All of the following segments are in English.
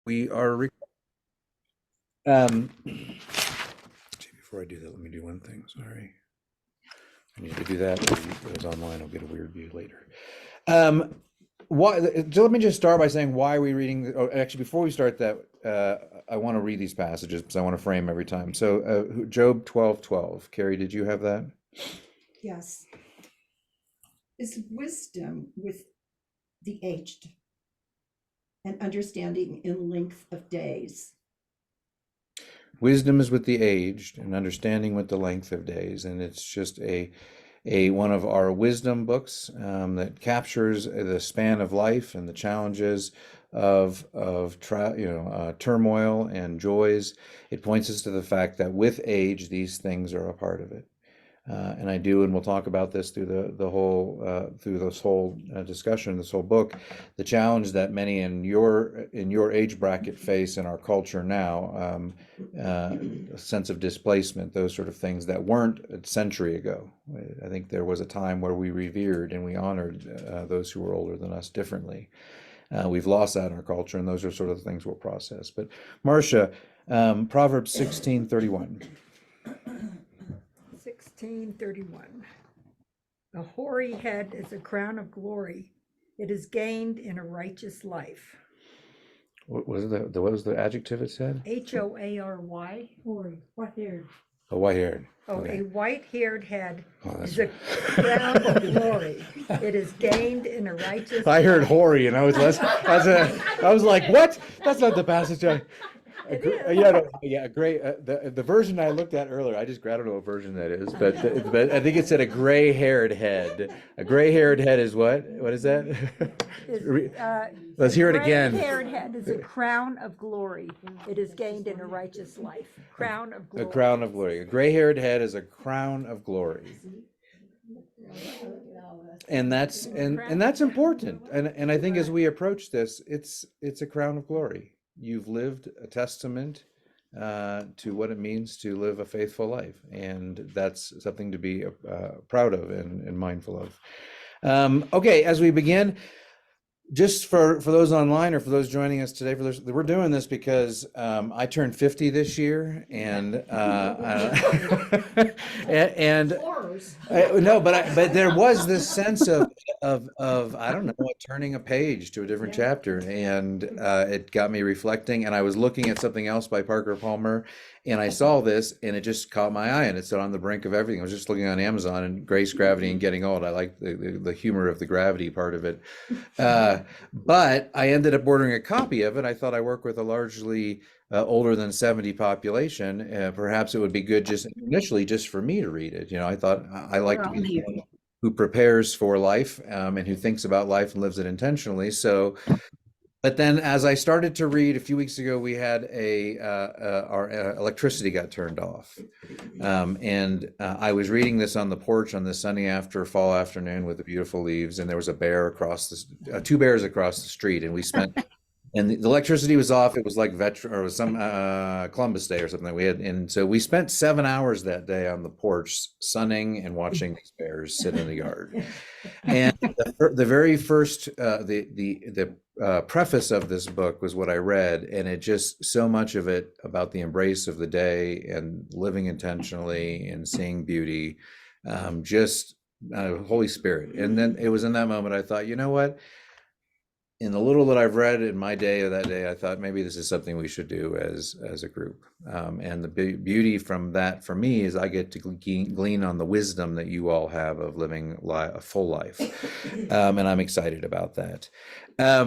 We are. Um, before I do that, let me do one thing. Sorry, I need to do that. It was online. I'll get a weird view later. Um, why? So let me just start by saying why are we reading? Oh, actually, before we start that, I want to read these passages because I want to frame every time. So, Job 12:12. Carrie, did you have that? Yes. Is wisdom with the aged and understanding in length of days. Wisdom is with the aged, and understanding with the length of days, and it's just a one of our wisdom books that captures the span of life and the challenges of turmoil and joys. It points us to the fact that with age, these things are a part of it. And I do, and we'll talk about this through the whole through this whole discussion, this whole book, the challenge that many in your age bracket face in our culture now, a sense of displacement, those sort of things that weren't a century ago. I think there was a time where we revered and we honored those who were older than us differently. We've lost that in our culture, and those are sort of the things we'll process. But Marcia, Proverbs 16:31. 16:31. A hoary head is a crown of glory. It is gained in a righteous life. What was the adjective it said? Hoary. What-haired. A white-haired. Oh, Okay. a white-haired head that's is a crown of glory. It is gained in a righteous I heard life. hoary, and I was like, what? That's not the passage. It is. Yeah, great. The version I looked at earlier, I don't know what version that is, but I think it said a gray-haired head. A gray-haired head is what? What is that? Let's hear it again. A gray-haired head is a crown of glory. It is gained in a righteous life. Crown of glory. A crown of glory. A gray-haired head is a crown of glory. And that's important. And I think as we approach this, it's a crown of glory. You've lived a testament to what it means to live a faithful life, and that's something to be proud of and mindful of. Okay, as we begin, just for those online or for those joining us today, we're doing this because I turned 50 this year, and no, but there was this sense of I don't know, turning a page to a different chapter, and it got me reflecting. And I was looking at something else by Parker Palmer, and I saw this, and it just caught my eye, and it said on the brink of everything. I was just looking on Amazon, and Grace, Gravity, and Getting Old. I like the humor of the gravity part of it. But I ended up ordering a copy of it. I thought I work with a largely older than 70 population. Perhaps it would be good just initially just for me to read it. I thought I like to be someone who prepares for life and who thinks about life and lives it intentionally. So, but then as I started to read a few weeks ago, we had our electricity got turned off. And I was reading this on the porch on this sunny fall afternoon with the beautiful leaves, and there was a bear two bears across the street, and we spent, and the electricity was off. It was like it was some Columbus Day or something we had, and so we spent 7 hours that day on the porch sunning and watching these bears sit in the yard. And the very first the preface of this book was what I read, and it just so much of it about the embrace of the day and living intentionally and seeing beauty, just Holy Spirit. And then it was in that moment I thought, you know what? In the little that I've read in my day of that day, I thought maybe this is something we should do as a group. And the beauty from that for me is I get to glean on the wisdom that you all have of living a full life. And I'm excited about that. I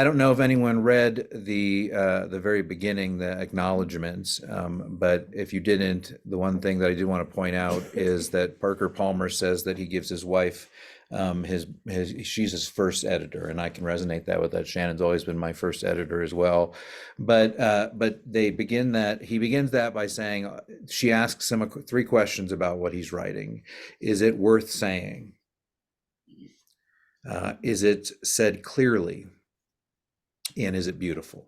don't know if anyone read the very beginning, the acknowledgments, but if you didn't, the one thing that I did want to point out is that Parker Palmer says that he gives his wife she's his first editor, and I can resonate that with that. Shannon's always been my first editor as well, but he begins that by saying, she asks him 3 questions about what he's writing. Is it worth saying? Is it said clearly? And is it beautiful?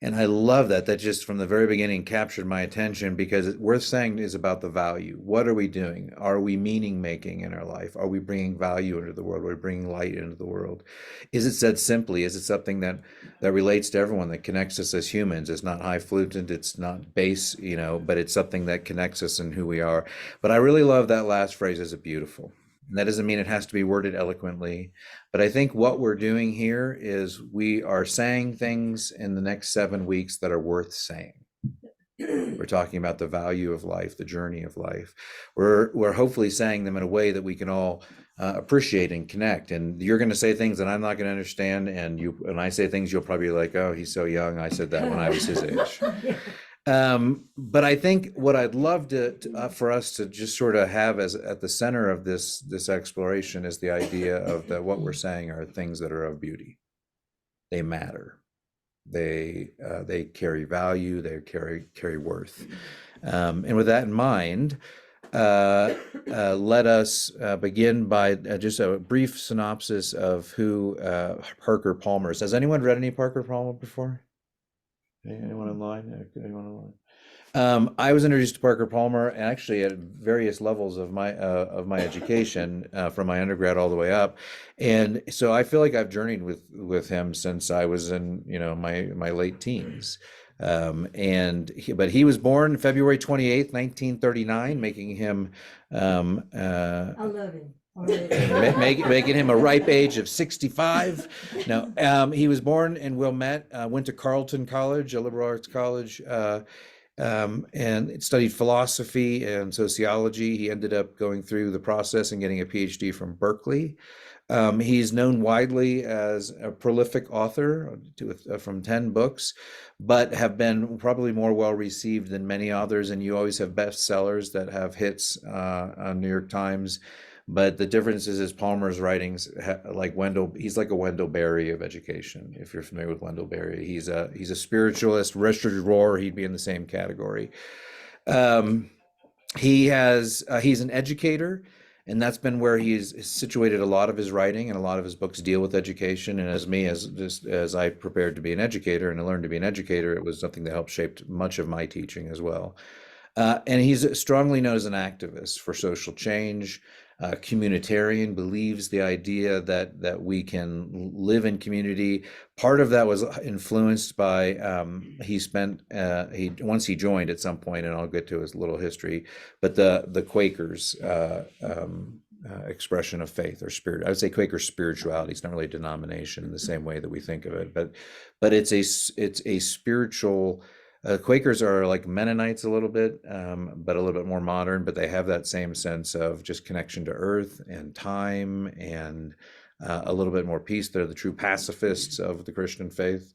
And I love that. That just from the very beginning captured my attention because worth saying is about the value. What are we doing? Are we meaning making in our life? Are we bringing value into the world? Are we bringing light into the world? Is it said simply? Is it something that relates to everyone, that connects us as humans? It's not highfalutin, it's not base, but it's something that connects us in who we are. But I really love that last phrase, is it beautiful? And that doesn't mean it has to be worded eloquently. But I think what we're doing here is we are saying things in the next 7 weeks that are worth saying. We're talking about the value of life, the journey of life. We're hopefully saying them in a way that we can all appreciate and connect. And you're going to say things that I'm not going to understand, and I say things you'll probably be like, "Oh, he's so young. I said that when I was his age." But I think what I'd love for us to just sort of have as at the center of this exploration is the idea of that what we're saying are things that are of beauty. They matter. They carry value. They carry worth. And with that in mind, let us begin by just a brief synopsis of who Parker Palmer is. Has anyone read any Parker Palmer before? Anyone online? Anyone online? I was introduced to Parker Palmer actually at various levels of my education, from my undergrad all the way up, and so I feel like I've journeyed with him since I was in my late teens. But he was born February 28th, 1939, making him 11. making him a ripe age of 65. No, he was born in Wilmette, went to Carleton College, a liberal arts college, and studied philosophy and sociology. He ended up going through the process and getting a PhD from Berkeley. He's known widely as a prolific author from 10 books, but have been probably more well received than many others. And you always have bestsellers that have hits on New York Times. But the difference is Palmer's writings, he's like a Wendell Berry of education. If you're familiar with Wendell Berry, he's a spiritualist. Richard Rohr, he'd be in the same category. He's an educator, and that's been where he's situated a lot of his writing, and a lot of his books deal with education. And as I prepared to be an educator and I learned to be an educator, it was something that helped shape much of my teaching as well. And he's strongly known as an activist for social change, communitarian, believes the idea that we can live in community. Part of that was influenced by once he joined at some point, and I'll get to his little history, but the Quakers expression of faith or spirit. I would say Quaker spirituality. It's not really a denomination in the same way that we think of it, but it's a spiritual. Quakers are like Mennonites a little bit, but a little bit more modern, but they have that same sense of just connection to earth and time and a little bit more peace. They're the true pacifists of the Christian faith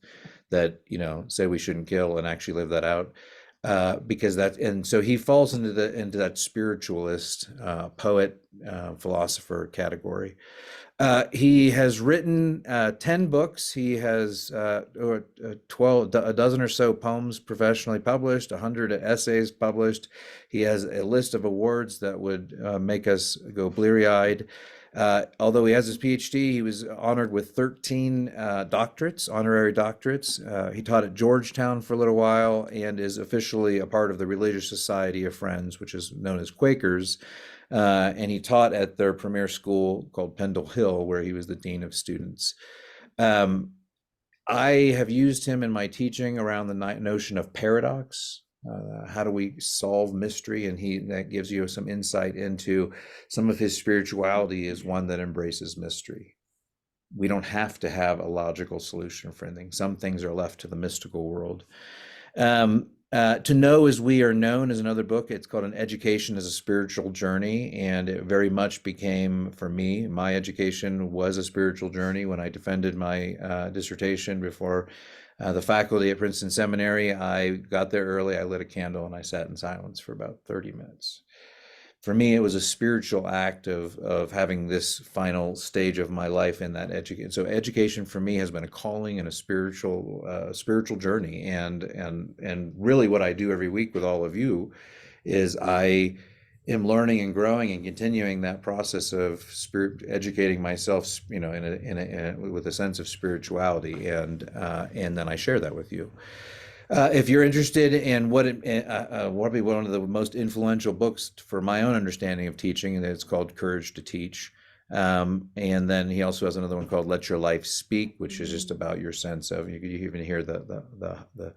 that, say we shouldn't kill and actually live that out. And so he falls into that spiritualist, poet, philosopher category. He has written 10 books. He has 12, a dozen or so poems professionally published, 100 essays published. He has a list of awards that would make us go bleary-eyed. Although he has his PhD, he was honored with 13 honorary doctorates. He taught at Georgetown for a little while and is officially a part of the Religious Society of Friends, which is known as Quakers. And he taught at their premier school called Pendle Hill, where he was the dean of students. I have used him in my teaching around the notion of paradox. How do we solve mystery? And that gives you some insight into some of his spirituality is one that embraces mystery. We don't have to have a logical solution for anything. Some things are left to the mystical world. To Know as We Are Known is another book. It's called An Education as a Spiritual Journey. And it very much became, for me, my education was a spiritual journey. When I defended my dissertation before the faculty at Princeton Seminary, I got there early, I lit a candle, and I sat in silence for about 30 minutes. For me, it was a spiritual act of having this final stage of my life in that education. So education for me has been a calling and a spiritual journey. And really what I do every week with all of you is I am learning and growing and continuing that process of educating myself, with a sense of spirituality, and then I share that with you. If you're interested in what be one of the most influential books for my own understanding of teaching, and it's called Courage to Teach. And then he also has another one called Let Your Life Speak, which is just about your sense of, you even hear the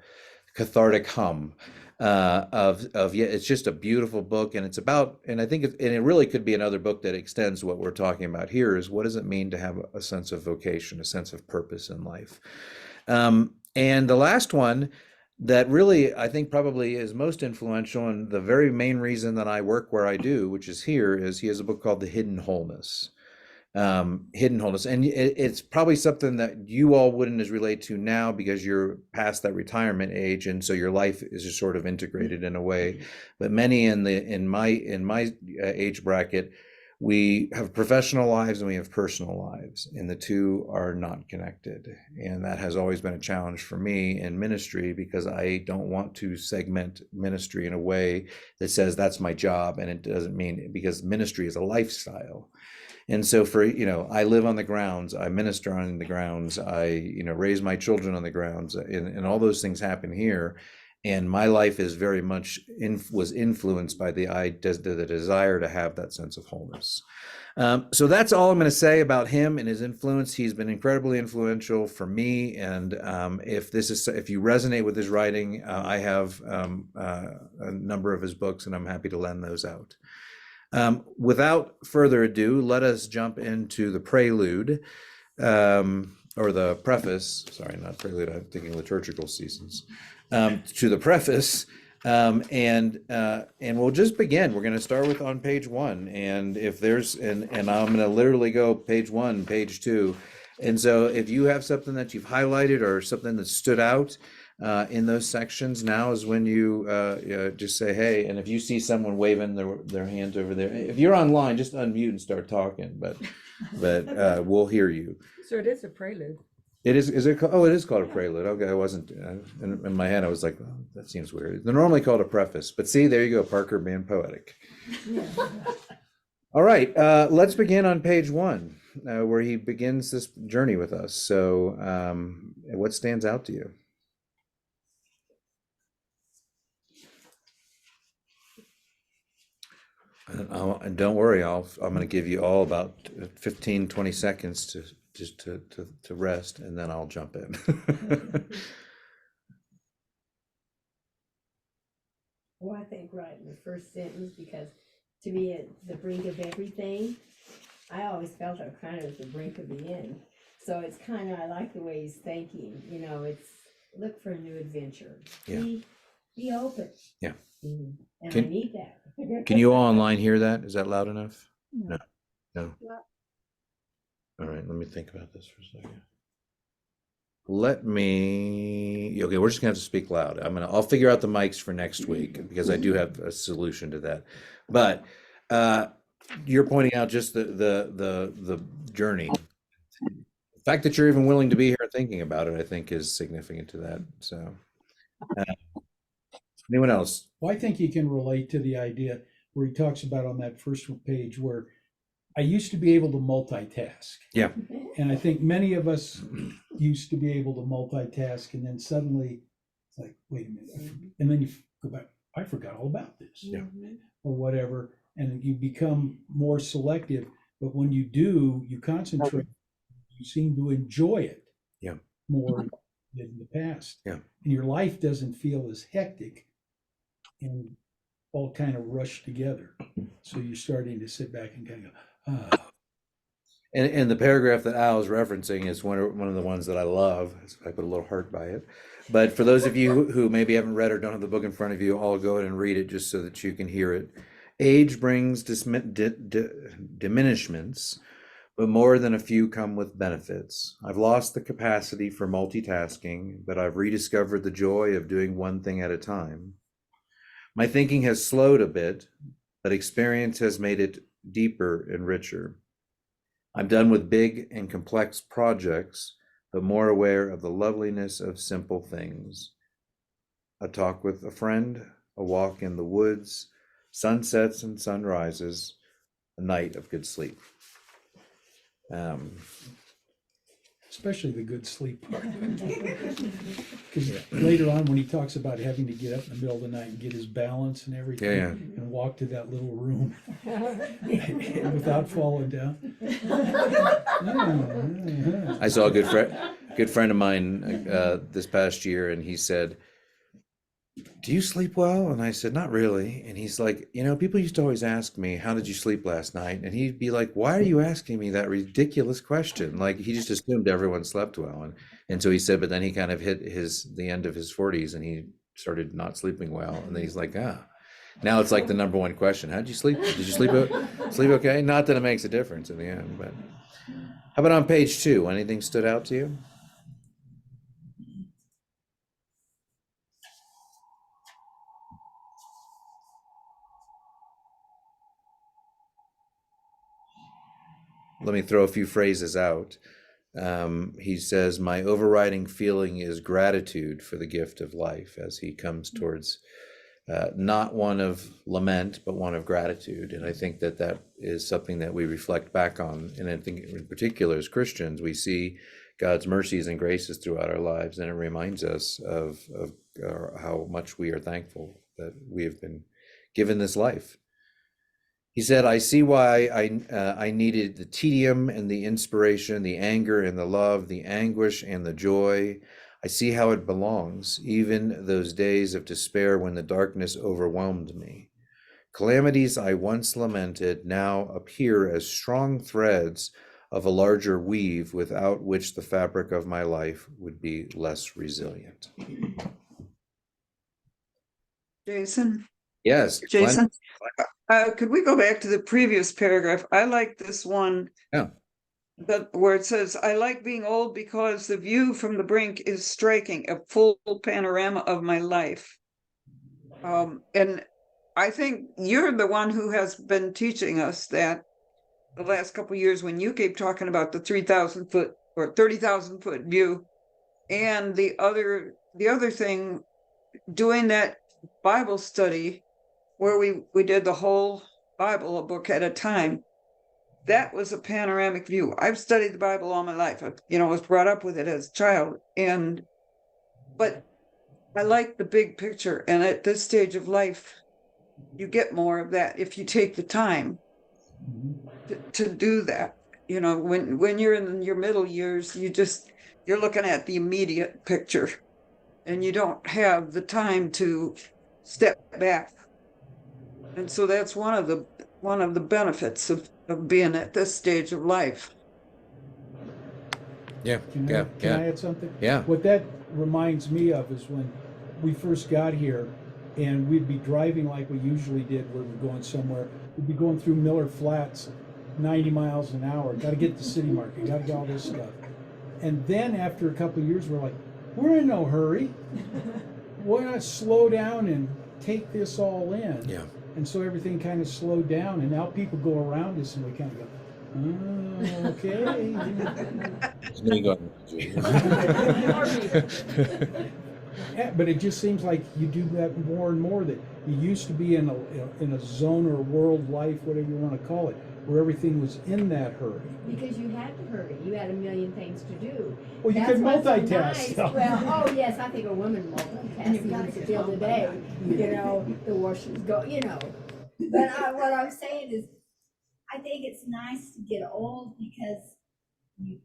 cathartic hum yeah, it's just a beautiful book, and it's about, and I think and it really could be another book that extends what we're talking about here, is what does it mean to have a sense of vocation, a sense of purpose in life. And the last one that really I think probably is most influential, and the very main reason that I work where I do, which is here, is he has a book called The Hidden Wholeness. Hidden Wholeness. And it's probably something that you all wouldn't as relate to now because you're past that retirement age, and so your life is just sort of integrated in a way. But many in my age bracket, we have professional lives and we have personal lives, and the two are not connected. And that has always been a challenge for me in ministry, because I don't want to segment ministry in a way that says that's my job, and it doesn't mean, because ministry is a lifestyle. And so I live on the grounds, I minister on the grounds, I, raise my children on the grounds, and all those things happen here. And my life is very much was influenced by the desire to have that sense of wholeness. So that's all I'm going to say about him and his influence. He's been incredibly influential for me. And if you resonate with his writing, I have a number of his books, and I'm happy to lend those out. Without further ado, let us jump into the prelude, or the preface. Sorry, not prelude. I'm thinking liturgical seasons. To the preface, and we'll just begin. We're going to start with on page 1, and if there's and I'm going to literally go page 1, page 2, and so if you have something that you've highlighted or something that stood out in those sections, now is when you just say hey. And if you see someone waving their hands over there, if you're online, just unmute and start talking. But we'll hear you. So it is a prelude. It is. Is it? Oh, it is called a prelude. Okay, I wasn't in my head. I was like, oh, that seems weird. They're normally called a preface, but see, there you go, Parker being poetic. All right, let's begin on page 1, where he begins this journey with us. So, what stands out to you? And don't worry, I'm going to give you all about 15, 20 seconds to just to rest, and then I'll jump in. Well, I think right in the first sentence, because to me, at the brink of everything, I always felt I'm kind of at the brink of the end. So it's kind of, I like the way he's thinking, it's look for a new adventure. Yeah. Be open. Yeah. And I Can- need that. Can you all online hear that? Is that loud enough? No. No. All right, let me think about this for a second. Okay, we're just gonna have to speak loud. I'll figure out the mics for next week, because I do have a solution to that. But you're pointing out just the journey. The fact that you're even willing to be here thinking about it, I think, is significant to that. So, anyone else? Well, I think you can relate to the idea where he talks about on that first page where I used to be able to multitask. Yeah. And I think many of us used to be able to multitask, and then suddenly it's like, wait a minute. And then you go back, I forgot all about this. Yeah. Or whatever. And you become more selective. But when you do, you concentrate, you seem to enjoy it. Yeah. More than in the past. Yeah. And your life doesn't feel as hectic and all kind of rushed together. So you're starting to sit back and kind of go, And the paragraph that Al is referencing is one of the ones that I love. I put a little heart by it. But for those of you who maybe haven't read or don't have the book in front of you, I'll go ahead and read it just so that you can hear it. Age brings diminishments, but more than a few come with benefits. I've lost the capacity for multitasking, but I've rediscovered the joy of doing one thing at a time. My thinking has slowed a bit, but experience has made it deeper and richer. I'm done with big and complex projects, but more aware of the loveliness of simple things. A talk with a friend, a walk in the woods, sunsets and sunrises, a night of good sleep. especially the good sleep part. Because later on, when he talks about having to get up in the middle of the night and get his balance and everything, Yeah. and walk to that little room without falling down. I saw a good friend of mine this past year, and he said, "Do you sleep well?" And I said, "Not really." And he's like, people used to always ask me, "How did you sleep last night?" And he'd be like, "Why are you asking me that ridiculous question?" Like he just assumed everyone slept well. And so he said, but then he kind of hit the end of his 40s and he started not sleeping well. And then he's like, now it's like the number one question. How did you sleep? Did you sleep okay? Not that it makes a difference in the end, but how about on page 2? Anything stood out to you? Let me throw a few phrases out. He says, "My overriding feeling is gratitude for the gift of life," as he comes towards not one of lament, but one of gratitude. And I think that is something that we reflect back on. And I think in particular as Christians, we see God's mercies and graces throughout our lives. And it reminds us of how much we are thankful that we have been given this life. He said, "I see why I needed the tedium and the inspiration, the anger and the love, the anguish and the joy. I see how it belongs, even those days of despair when the darkness overwhelmed me. Calamities I once lamented now appear as strong threads of a larger weave without which the fabric of my life would be less resilient." Jason, Yes, Jason, could we go back to the previous paragraph? I like this one. Yeah. Where it says, "I like being old because the view from the brink is striking, a full panorama of my life." And I think you're the one who has been teaching us that the last couple of years when you keep talking about the 3,000 foot or 30,000 foot view. And the other thing, doing that Bible study where we did the whole Bible, a book at a time, that was a panoramic view. I've studied the Bible all my life. I was brought up with it as a child, but I like the big picture. And at this stage of life, you get more of that if you take the time to do that. When you're in your middle years, you're looking at the immediate picture, and you don't have the time to step back. And so that's one of the benefits of being at this stage of life. Yeah. Can I add something? Yeah. What that reminds me of is when we first got here and we'd be driving like we usually did where we're going somewhere. We'd be going through Miller Flats, 90 miles an hour. Got to get to City Market, got to get all this stuff. And then after a couple of years, we're like, we're in no hurry. Why not slow down and take this all in? Yeah. And so everything kind of slowed down, and now people go around us and we kind of go, oh, okay. Yeah, but it just seems like you do that more and more, that you used to be in a zone or world life, whatever you want to call it, where everything was in that hurry. Because you had to hurry. You had a million things to do. Well, you That's could what's so multitask. nice. Well, oh yes, I think a woman multitasking until today. The washers go, But what I'm saying is, I think it's nice to get old because you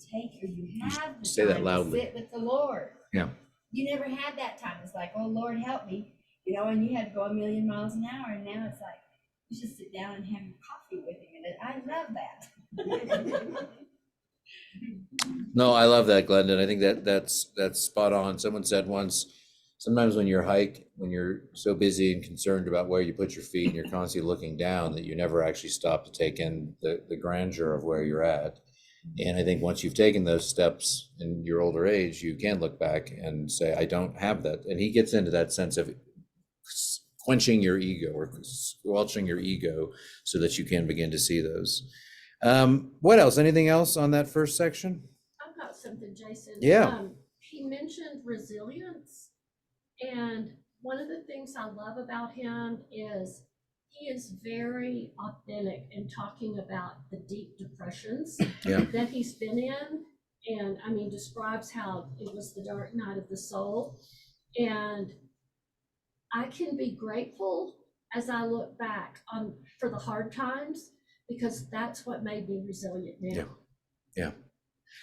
have the Say that time loudly. to sit with the Lord. Yeah. You never had that time. It's like, oh Lord, help me, and you had to go a million miles an hour, and now it's like you just sit down and have your coffee with him, and I love that. No, I love that, Glenda. I think that's spot on. Someone said once, sometimes when you're so busy and concerned about where you put your feet and you're constantly looking down, that you never actually stop to take in the grandeur of where you're at. And I think once you've taken those steps in your older age, you can look back and say, I don't have that. And he gets into that sense of quenching your ego or squelching your ego so that you can begin to see those. What else? Anything else on that first section? I've got something, Jason. Yeah. He mentioned resilience. And one of the things I love about him is he is very authentic in talking about the deep depressions that he's been in. And describes how it was the dark night of the soul. And I can be grateful as I look back on for the hard times, because that's what made me resilient now. Yeah.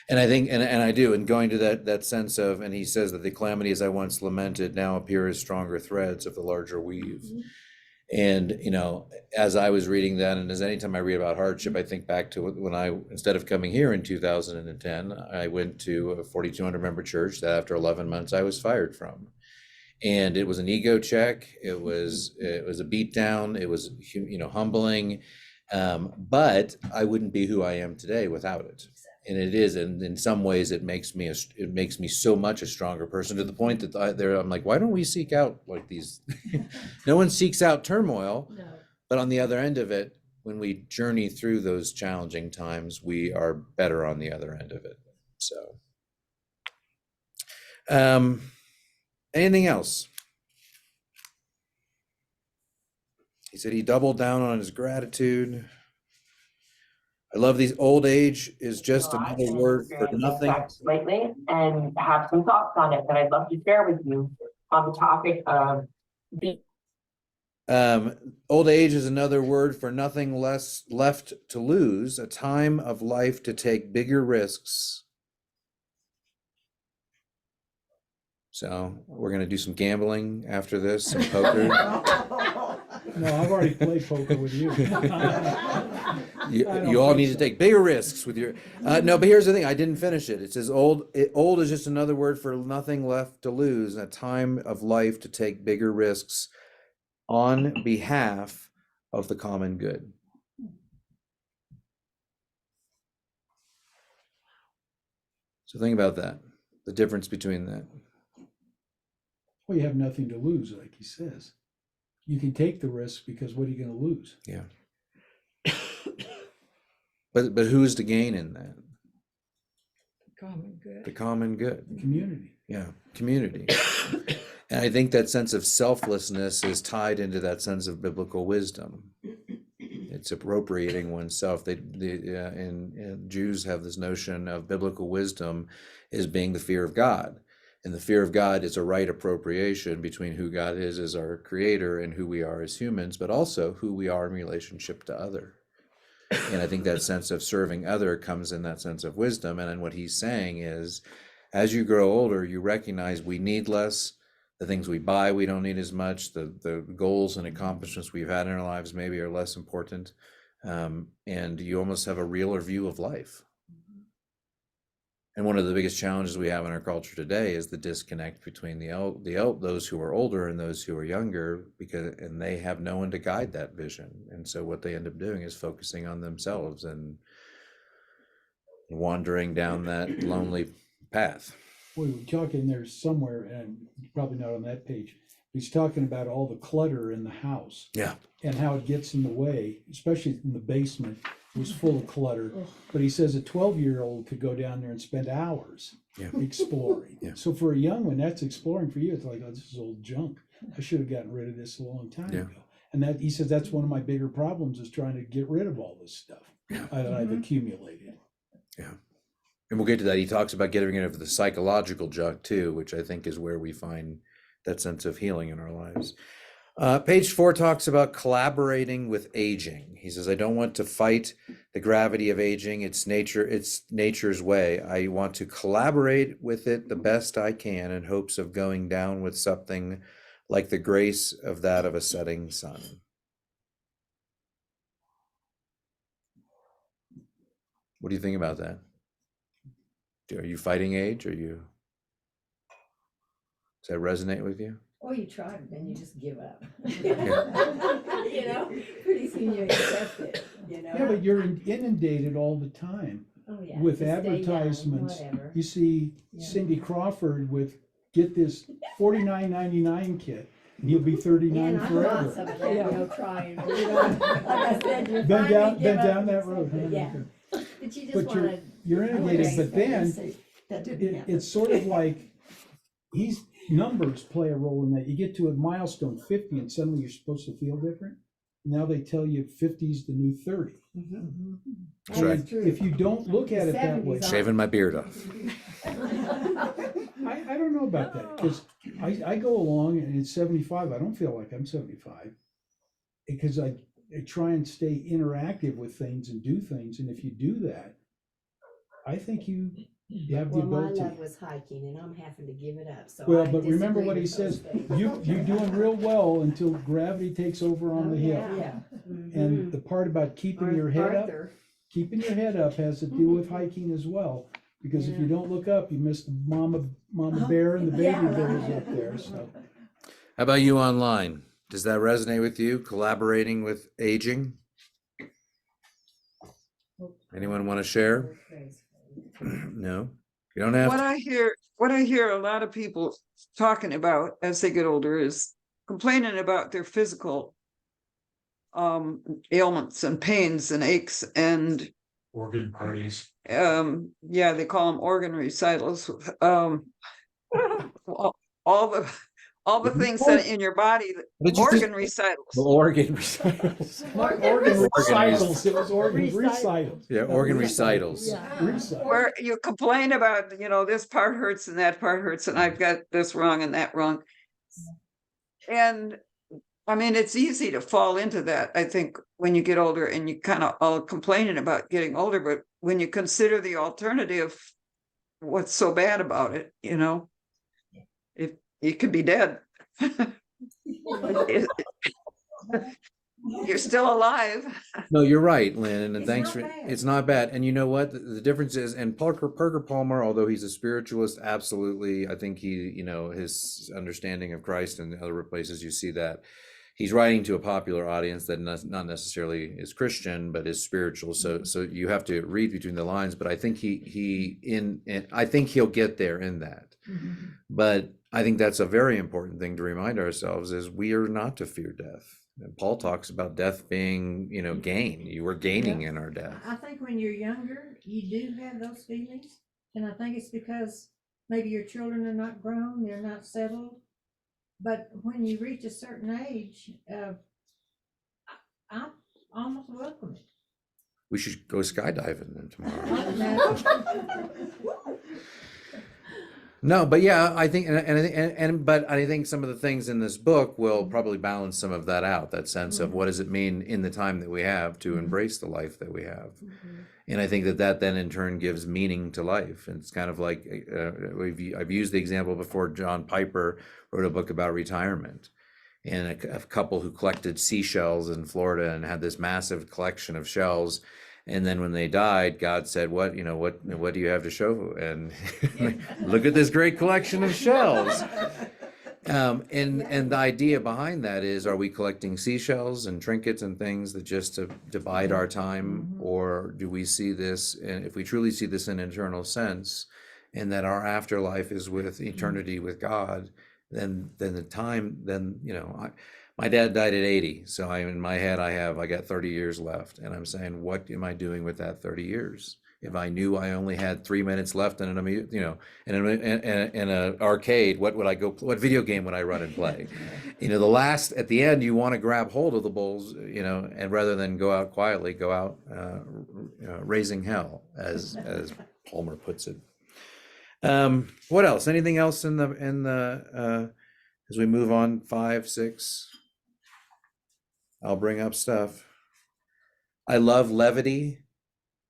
And I think, and I do, and going to that sense of, and he says that the calamities I once lamented now appear as stronger threads of the larger weave. Mhm. And, as I was reading that, and as anytime I read about hardship, I think back to when instead of coming here in 2010, I went to a 4,200 member church that after 11 months I was fired from. And it was an ego check. It was a beat down. It was, humbling. But I wouldn't be who I am today without it. And it is, and in some ways, it makes me so much a stronger person, to the point that I'm like, why don't we seek out like these? No one seeks out turmoil, No. but on the other end of it, when we journey through those challenging times, we are better on the other end of it. So, anything else? He said he doubled down on his gratitude. I love these. Old age is just another word for nothing. Lately, and have some thoughts on it that I'd love to share with you on the topic of old age is another word for nothing less left to lose, a time of life to take bigger risks. So we're going to do some gambling after this, some poker. No, I've already played poker with you. You all need to take bigger risks with your. No, but here's the thing. I didn't finish it. It says old is just another word for nothing left to lose, a time of life to take bigger risks on behalf of the common good. So think about that. The difference between that. Well, you have nothing to lose, like he says. You can take the risk because what are you going to lose? Yeah. But who's to gain in that? Common good. The common good. Community. Yeah, community. And I think that sense of selflessness is tied into that sense of biblical wisdom. It's appropriating oneself. And Jews have this notion of biblical wisdom as being the fear of God. And the fear of God is a right appropriation between who God is as our creator and who we are as humans, but also who we are in relationship to other. And I think that sense of serving other comes in that sense of wisdom. And then what he's saying is, as you grow older, you recognize we need less. The things we buy, we don't need as much. The goals and accomplishments we've had in our lives maybe are less important. And you almost have a realer view of life. And one of the biggest challenges we have in our culture today is the disconnect between those who are older and those who are younger, and they have no one to guide that vision. And so what they end up doing is focusing on themselves and wandering down that lonely path. Boy, we're talking there somewhere, and probably not on that page. He's talking about all the clutter in the house. Yeah. And how it gets in the way, especially in the basement. It was full of clutter. But he says a 12-year-old could go down there and spend hours exploring. Yeah. So for a young one, that's exploring for you. It's like, oh, this is old junk. I should have gotten rid of this a long time ago. And that, he says, that's one of my bigger problems, is trying to get rid of all this stuff that I've accumulated. Yeah. And we'll get to that. He talks about getting rid of the psychological junk too, which I think is where we find that sense of healing in our lives. Page 4 talks about collaborating with aging. He says, I don't want to fight the gravity of aging. It's nature's way. I want to collaborate with it the best I can in hopes of going down with something like the grace of that of a setting sun. What do you think about that? Are you fighting age? Does that resonate with you? Or you try, but then you just give up. You know, pretty soon you accept it, you know? Yeah, but you're inundated all the time Oh, yeah, with to stay young, advertisements. whatever. You see Cindy Crawford with, get this $49.99 kit, and you'll be 39 And I bought forever. some of that, you know, trying, but, you know, like I said, you Been finally down, give been up down and that accept road. it, huh? Yeah, but you just But wanna. you're inundated, Okay. but then That didn't happen. it's sort of like numbers play a role in that. You get to a milestone 50 and suddenly you're supposed to feel different. Now they tell you 50 is the new 30. That's right. And if you don't look at it that way, The 70s Shaving my beard off. I don't know about that, because I go along and it's 75. I don't feel like I'm 75. Because I try and stay interactive with things and do things. And if you do that, I think you have the Well, my ability. love was hiking, and I'm having to give it up, so Well, I but remember disagree what he with those says, things. you're doing real well until gravity takes over on Oh, the hill. yeah. And the part about keeping your head up, Arthur. keeping your head up has to do with hiking as well. Because if you Yeah. don't look up, you miss the mama bear and the baby Yeah, bears right. up there, so. How about you online? Does that resonate with you? Collaborating with aging? Anyone want to share? No, you don't have What to. I hear a lot of people talking about as they get older is complaining about their physical ailments and pains and aches and Organ parties. yeah, they call them organ recitals. All, all the things that in your body, What did you organ just- recitals. Organ recitals. Organ recitals, it was organ Recitals. recitals. Yeah, organ recitals. Yeah. Recitals. Where you complain about, this part hurts and that part hurts and I've got this wrong and that wrong. And I mean, it's easy to fall into that, I think, when you get older and you kind of all complaining about getting older, but when you consider the alternative, what's so bad about it, it could be dead. You're still alive. No, you're right, Lynn, and It's thanks not for bad. it's not bad. And you know what? The difference is, and Parker Palmer, although he's a spiritualist, absolutely, I think his understanding of Christ and other places you see that he's writing to a popular audience that not necessarily is Christian, but is spiritual. So you have to read between the lines. But I think I think he'll get there in that. But I think that's a very important thing to remind ourselves is we are not to fear death. And Paul talks about death being, gain. You were gaining in our death. I think when you're younger, you do have those feelings. And I think it's because maybe your children are not grown, they're not settled. But when you reach a certain age, I almost welcome it. We should go skydiving then tomorrow. No, but yeah, I think, but I think some of the things in this book will probably balance some of that out. That sense of what does it mean in the time that we have to embrace the life that we have, and I think that then in turn gives meaning to life. And it's kind of like I've used the example before. John Piper wrote a book about retirement, and a couple who collected seashells in Florida and had this massive collection of shells. And then when they died, God said, what do you have to show? And look at this great collection of shells. And the idea behind that is, are we collecting seashells and trinkets and things that just to bide our time? Or do we see this, and if we truly see this in an eternal sense, and that our afterlife is with eternity with God, then my dad died at 80, so in my head I got 30 years left, and I'm saying, what am I doing with that 30 years? If I knew I only had 3 minutes left in an arcade, what video game would I run and play? At the end, you want to grab hold of the bulls, and rather than go out quietly, go out raising hell, as Palmer puts it. What else? Anything else in the as we move on, 5, 6? I'll bring up stuff. I love levity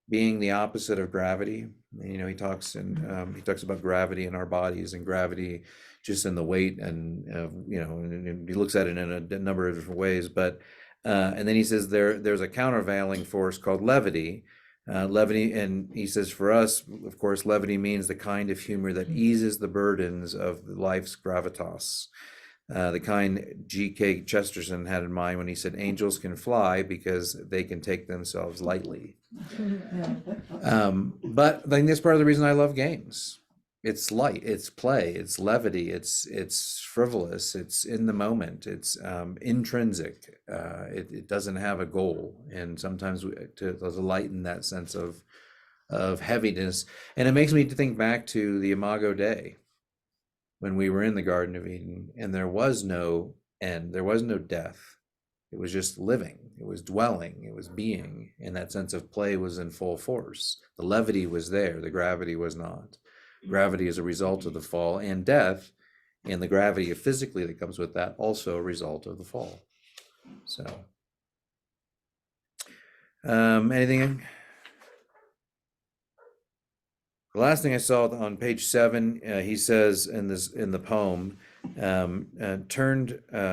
being the opposite of gravity. He talks about gravity in our bodies and gravity just in the weight, and and he looks at it in a number of different ways. But and then he says there's a countervailing force called levity. Levity, and he says for us, of course, levity means the kind of humor that eases the burdens of life's gravitas. The kind G.K. Chesterton had in mind when he said angels can fly because they can take themselves lightly. But I think that's part of the reason I love games. It's light, it's play, it's levity, it's frivolous, it's in the moment, it's intrinsic. It doesn't have a goal, and sometimes to lighten that sense of heaviness, and it makes me think back to the Imago Dei, when we were in the Garden of Eden, and there was no end, there was no death. It was just living, it was dwelling, it was being, and that sense of play was in full force. The levity was there, the gravity was not. Gravity is a result of the fall, and death, and the gravity of physically that comes with that, also a result of the fall. So, anything? The last thing I saw on page 7, he says in the poem,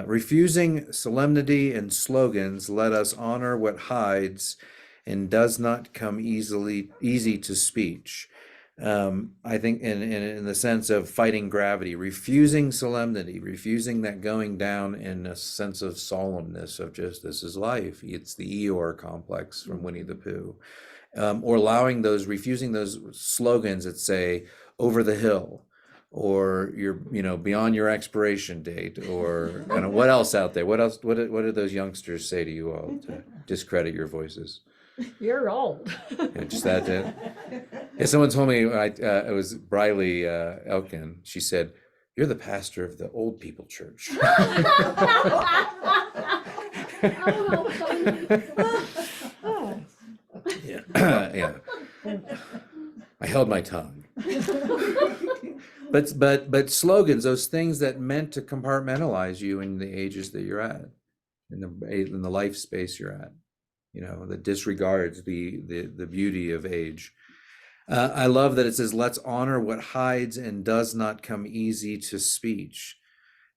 refusing solemnity and slogans, let us honor what hides and does not come easy to speech. I think in the sense of fighting gravity, refusing solemnity, refusing that going down in a sense of solemnness of just this is life. It's the Eeyore complex from Winnie the Pooh. Or refusing those slogans that say over the hill, or you're, beyond your expiration date, or what else out there? What else? What did those youngsters say to you all to discredit your voices? You're old. Yeah, just that. Yeah, someone told me it was Briley Elkin. She said, "You're the pastor of the old people church." Oh, how funny. Yeah. Yeah. I held my tongue. But slogans, those things that meant to compartmentalize you in the ages that you're at, in the life space you're at, that disregards the beauty of age. I love that it says, let's honor what hides and does not come easy to speech.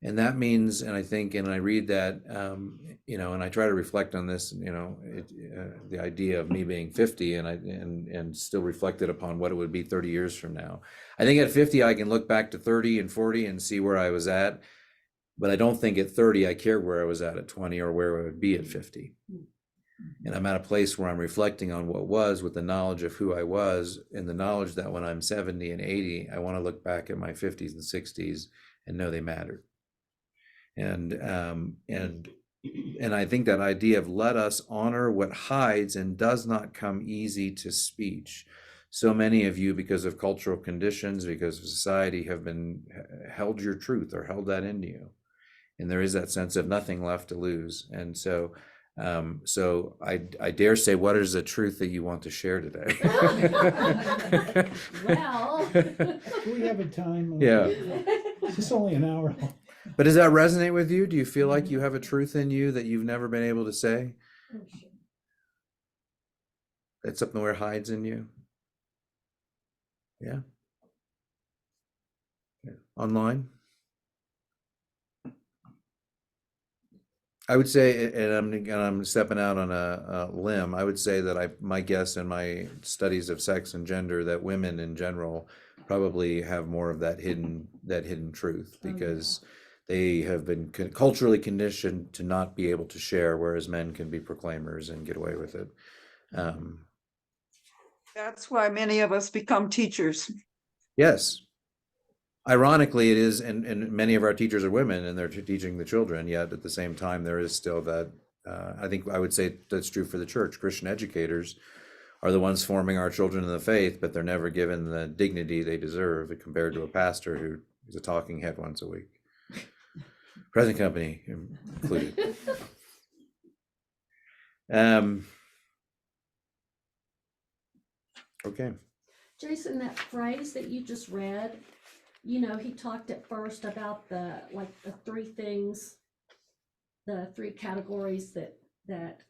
And that means, and I think, and I read that, and I try to reflect on this, the idea of me being 50 and still reflected upon what it would be 30 years from now. I think at 50, I can look back to 30 and 40 and see where I was at, but I don't think at 30, I care where I was at 20 or where I would be at 50. And I'm at a place where I'm reflecting on what was with the knowledge of who I was, and the knowledge that when I'm 70 and 80, I want to look back at my 50s and 60s and know they mattered. And I think that idea of let us honor what hides and does not come easy to speech. So many of you, because of cultural conditions, because of society, have been held your truth or held that into you. And there is that sense of nothing left to lose. And so I dare say, what is the truth that you want to share today? Well. Do we have a time? Yeah. It's just only an hour long. But does that resonate with you? Do you feel like you have a truth in you that you've never been able to say? That something where hides in you? Yeah. Online? I would say, and I'm stepping out on a limb, I would say that my guess in my studies of sex and gender, that women in general probably have more of that hidden truth, because they have been culturally conditioned to not be able to share, whereas men can be proclaimers and get away with it. That's why many of us become teachers. Yes. Ironically, it is, and many of our teachers are women, and they're teaching the children, yet at the same time, there is still that, I think I would say that's true for the church. Christian educators are the ones forming our children in the faith, but they're never given the dignity they deserve compared to a pastor who is a talking head once a week. Present company included. Okay. Jason, that phrase that you just read, he talked at first about the three things, the three categories that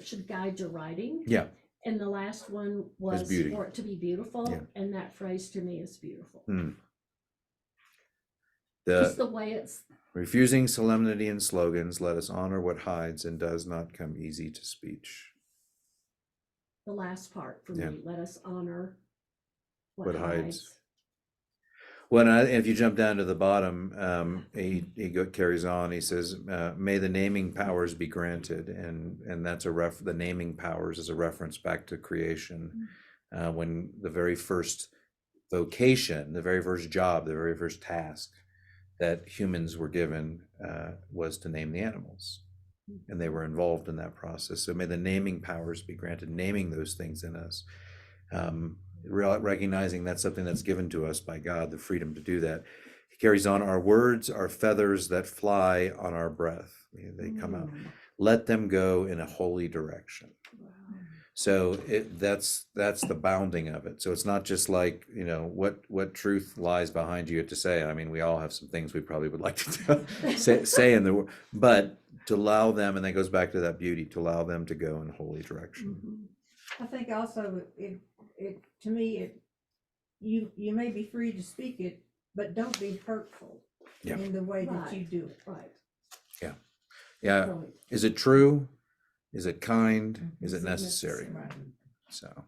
should guide your writing. Yeah. And the last one was beauty. for it to be beautiful. Yeah. And that phrase to me is beautiful. Just the way it's refusing solemnity and slogans, let us honor what hides and does not come easy to speech. the last part for Yeah. me. Let us honor What hides. Well, if you jump down to the bottom, he carries on. He says, "May the naming powers be granted," and that's the naming powers is a reference back to creation, when the very first vocation, the very first job, the very first task that humans were given was to name the animals, and they were involved in that process. So may the naming powers be granted, naming those things in us. Recognizing that's something that's given to us by God, the freedom to do that. He carries on, our words are feathers that fly on our breath. They come out. Let them go in a holy direction. So that's the bounding of it. So it's not just like, what truth lies behind you to say. I mean, we all have some things we probably would like to say in the word, but to allow them, and that goes back to that beauty, to allow them to go in a holy direction. I think also to me, you may be free to speak it, but don't be hurtful Yeah. in the way that Right. you do it. Right. Yeah. Right. Is it true? Is it kind? Is it necessary? Right. So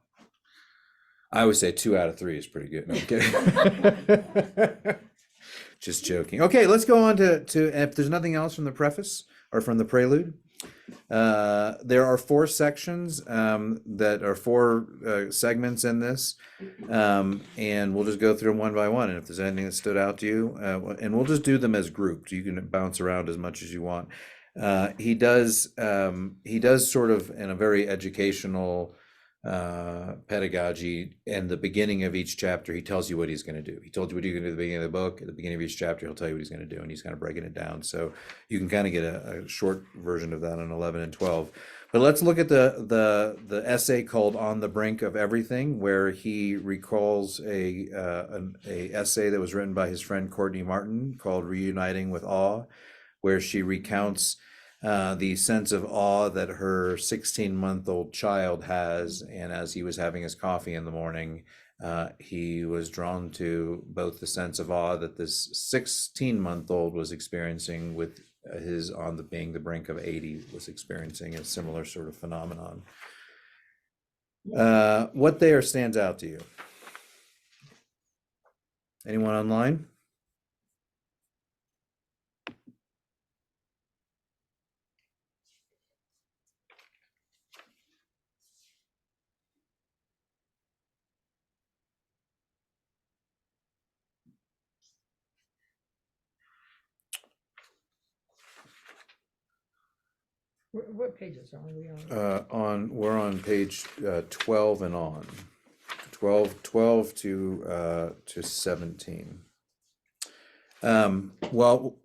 I always say 2 out of 3 is pretty good. No, I'm kidding. Just joking. Okay, let's go on to if there's nothing else from the preface or from the prelude. There are 4 sections that are 4 segments in this, and we'll just go through them one by one. And if there's anything that stood out to you, and we'll just do them as grouped. You can bounce around as much as you want. He does sort of in a very educational pedagogy. In the beginning of each chapter, he tells you what he's going to do. He told you what you're going to do at the beginning of the book. At the beginning of each chapter, he'll tell you what he's going to do, and he's kind of breaking it down. So you can kind of get a short version of that on 11 and 12. But let's look at the essay called "On the Brink of Everything," where he recalls a essay that was written by his friend Courtney Martin called "Reuniting with Awe," where she recounts the sense of awe that her 16-month-old child has. And as he was having his coffee in the morning, he was drawn to both the sense of awe that this 16-month-old was experiencing with his being the brink of 80 was experiencing a similar sort of phenomenon. What there stands out to you? Anyone online? What pages are we on? We're on page 12 and on. 12 to 17. Well,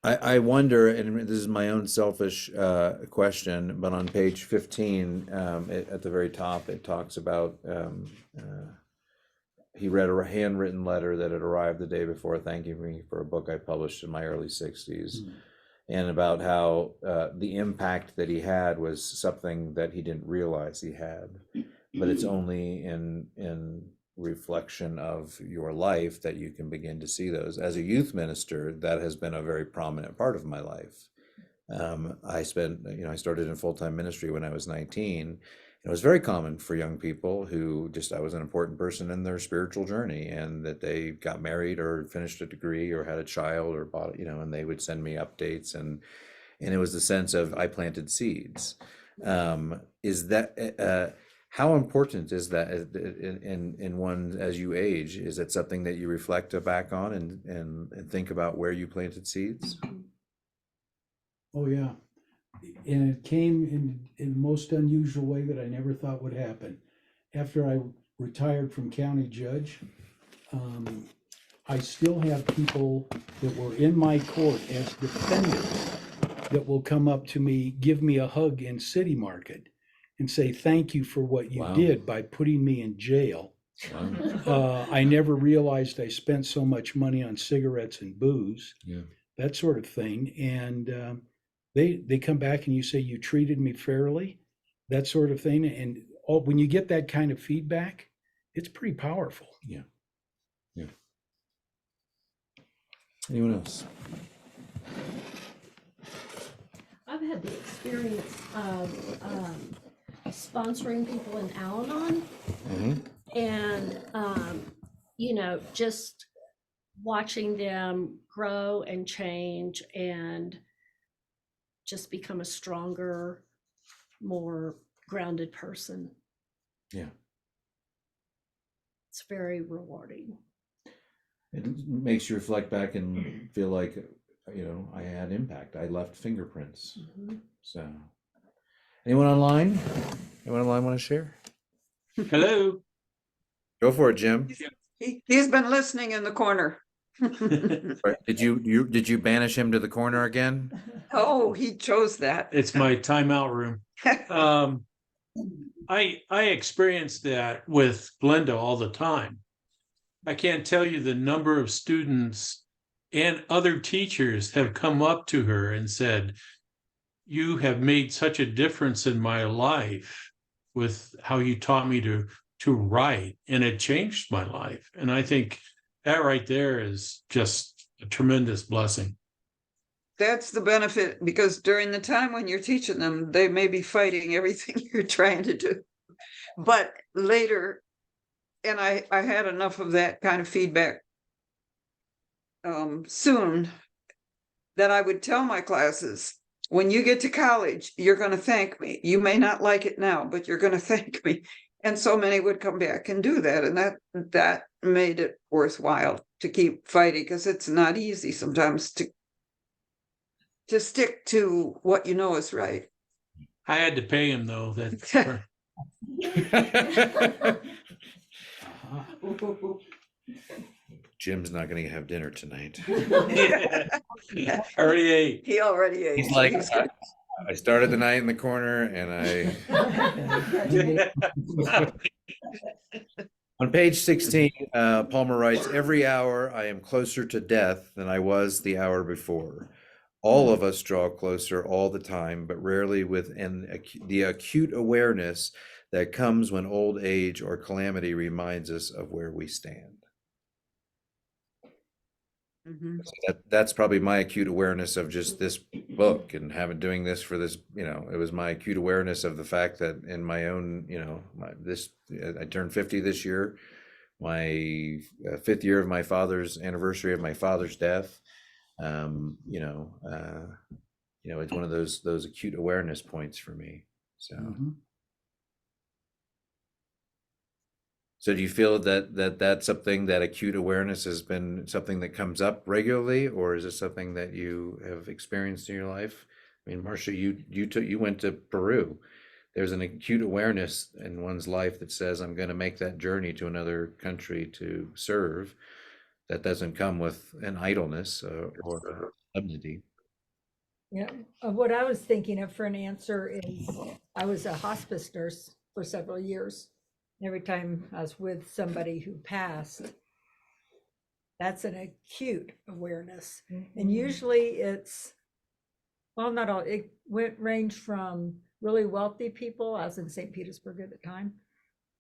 I wonder, and this is my own selfish question, but on page 15, at the very top, it talks about he read a handwritten letter that had arrived the day before thanking me for a book I published in my early 60s, and about how the impact that he had was something that he didn't realize he had, but it's only in reflection of your life that you can begin to see those. As a youth minister, that has been a very prominent part of my life. I started in full-time ministry when I was 19. It was very common for young people who I was an important person in their spiritual journey, and that they got married or finished a degree or had a child or bought, and they would send me updates, and it was the sense of I planted seeds. Is that how important is that in one as you age? Is it something that you reflect back on and think about where you planted seeds? Oh, yeah. And it came in the most unusual way that I never thought would happen. After I retired from county judge, I still have people that were in my court as defendants that will come up to me, give me a hug in City Market and say, thank you for what you Wow. did by putting me in jail. Wow. I never realized I spent so much money on cigarettes and booze, that sort of thing. And they come back and you say, you treated me fairly, that sort of thing. And when you get that kind of feedback, it's pretty powerful. Yeah. Anyone else? I've had the experience of sponsoring people in Al-Anon, and just watching them grow and change and just become a stronger, more grounded person. Yeah. It's very rewarding. It makes you reflect back and feel like, I had impact. I left fingerprints. So, anyone online? Want to share? Hello. Go for it, Jim. He's been listening in the corner. Did you banish him to the corner again? Oh, he chose that. It's my timeout room. I experience that with Glenda all the time. I can't tell you the number of students and other teachers have come up to her and said, "You have made such a difference in my life with how you taught me to write, and it changed my life." And I think that right there is just a tremendous blessing. That's the benefit, because during the time when you're teaching them, they may be fighting everything you're trying to do. But later, and I had enough of that kind of feedback soon, that I would tell my classes, when you get to college, you're going to thank me. You may not like it now, but you're going to thank me. And so many would come back and do that. And that made it worthwhile to keep fighting, because it's not easy sometimes to stick to what you know is right. I had to pay him though. That's Jim's not going to have dinner tonight. already ate. He already ate. He's so like, he's good. I started the night in the corner, and on page 16, Palmer writes, "Every hour I am closer to death than I was the hour before. All of us draw closer all the time, but rarely with the acute awareness that comes when old age or calamity reminds us of where we stand." Mhm. So that's probably my acute awareness of just this book and doing this for this, it was my acute awareness of the fact that in my own, I turned 50 this year, my 5th year of my father's anniversary of my father's death. It's one of those acute awareness points for me. So. So do you feel that's something, that acute awareness has been something that comes up regularly, or is it something that you have experienced in your life? I mean, Marcia, you went to Peru. There's an acute awareness in one's life that says, I'm going to make that journey to another country to serve. That doesn't come with an idleness or solemnity. Yeah, what I was thinking of for an answer is, I was a hospice nurse for several years. Every time I was with somebody who passed, that's an acute awareness. And usually it's, well, not all, it ranged from really wealthy people. I was in St. Petersburg at the time,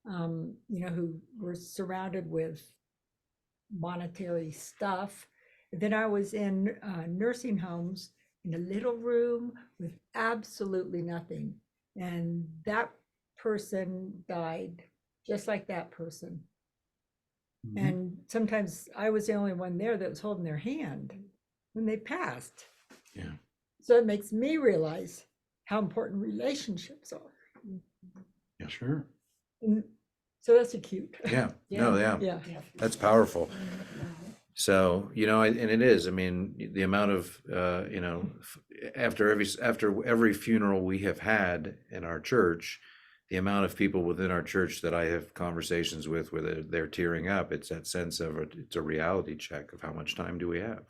who were surrounded with monetary stuff. Then I was in nursing homes in a little room with absolutely nothing. And that person died just like that person. And sometimes I was the only one there that was holding their hand when they passed. Yeah. So it makes me realize how important relationships are. Yeah, sure. And so that's acute. Yeah. No, yeah. Yeah. That's powerful. So, and it is, I mean, the amount of, after every funeral we have had in our church, the amount of people within our church that I have conversations with where they're tearing up, it's that sense of it's a reality check of how much time do we have.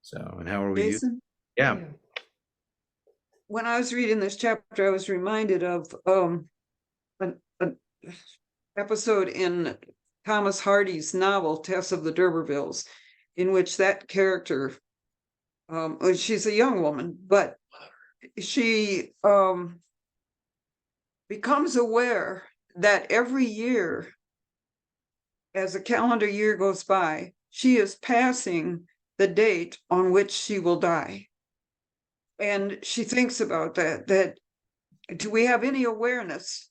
So, and how are we Jason? Yeah. When I was reading this chapter, I was reminded of an episode in Thomas Hardy's novel, Tess of the D'Urbervilles, in which that character, she's a young woman, but she becomes aware that every year, as a calendar year goes by, she is passing the date on which she will die. And she thinks about that do we have any awareness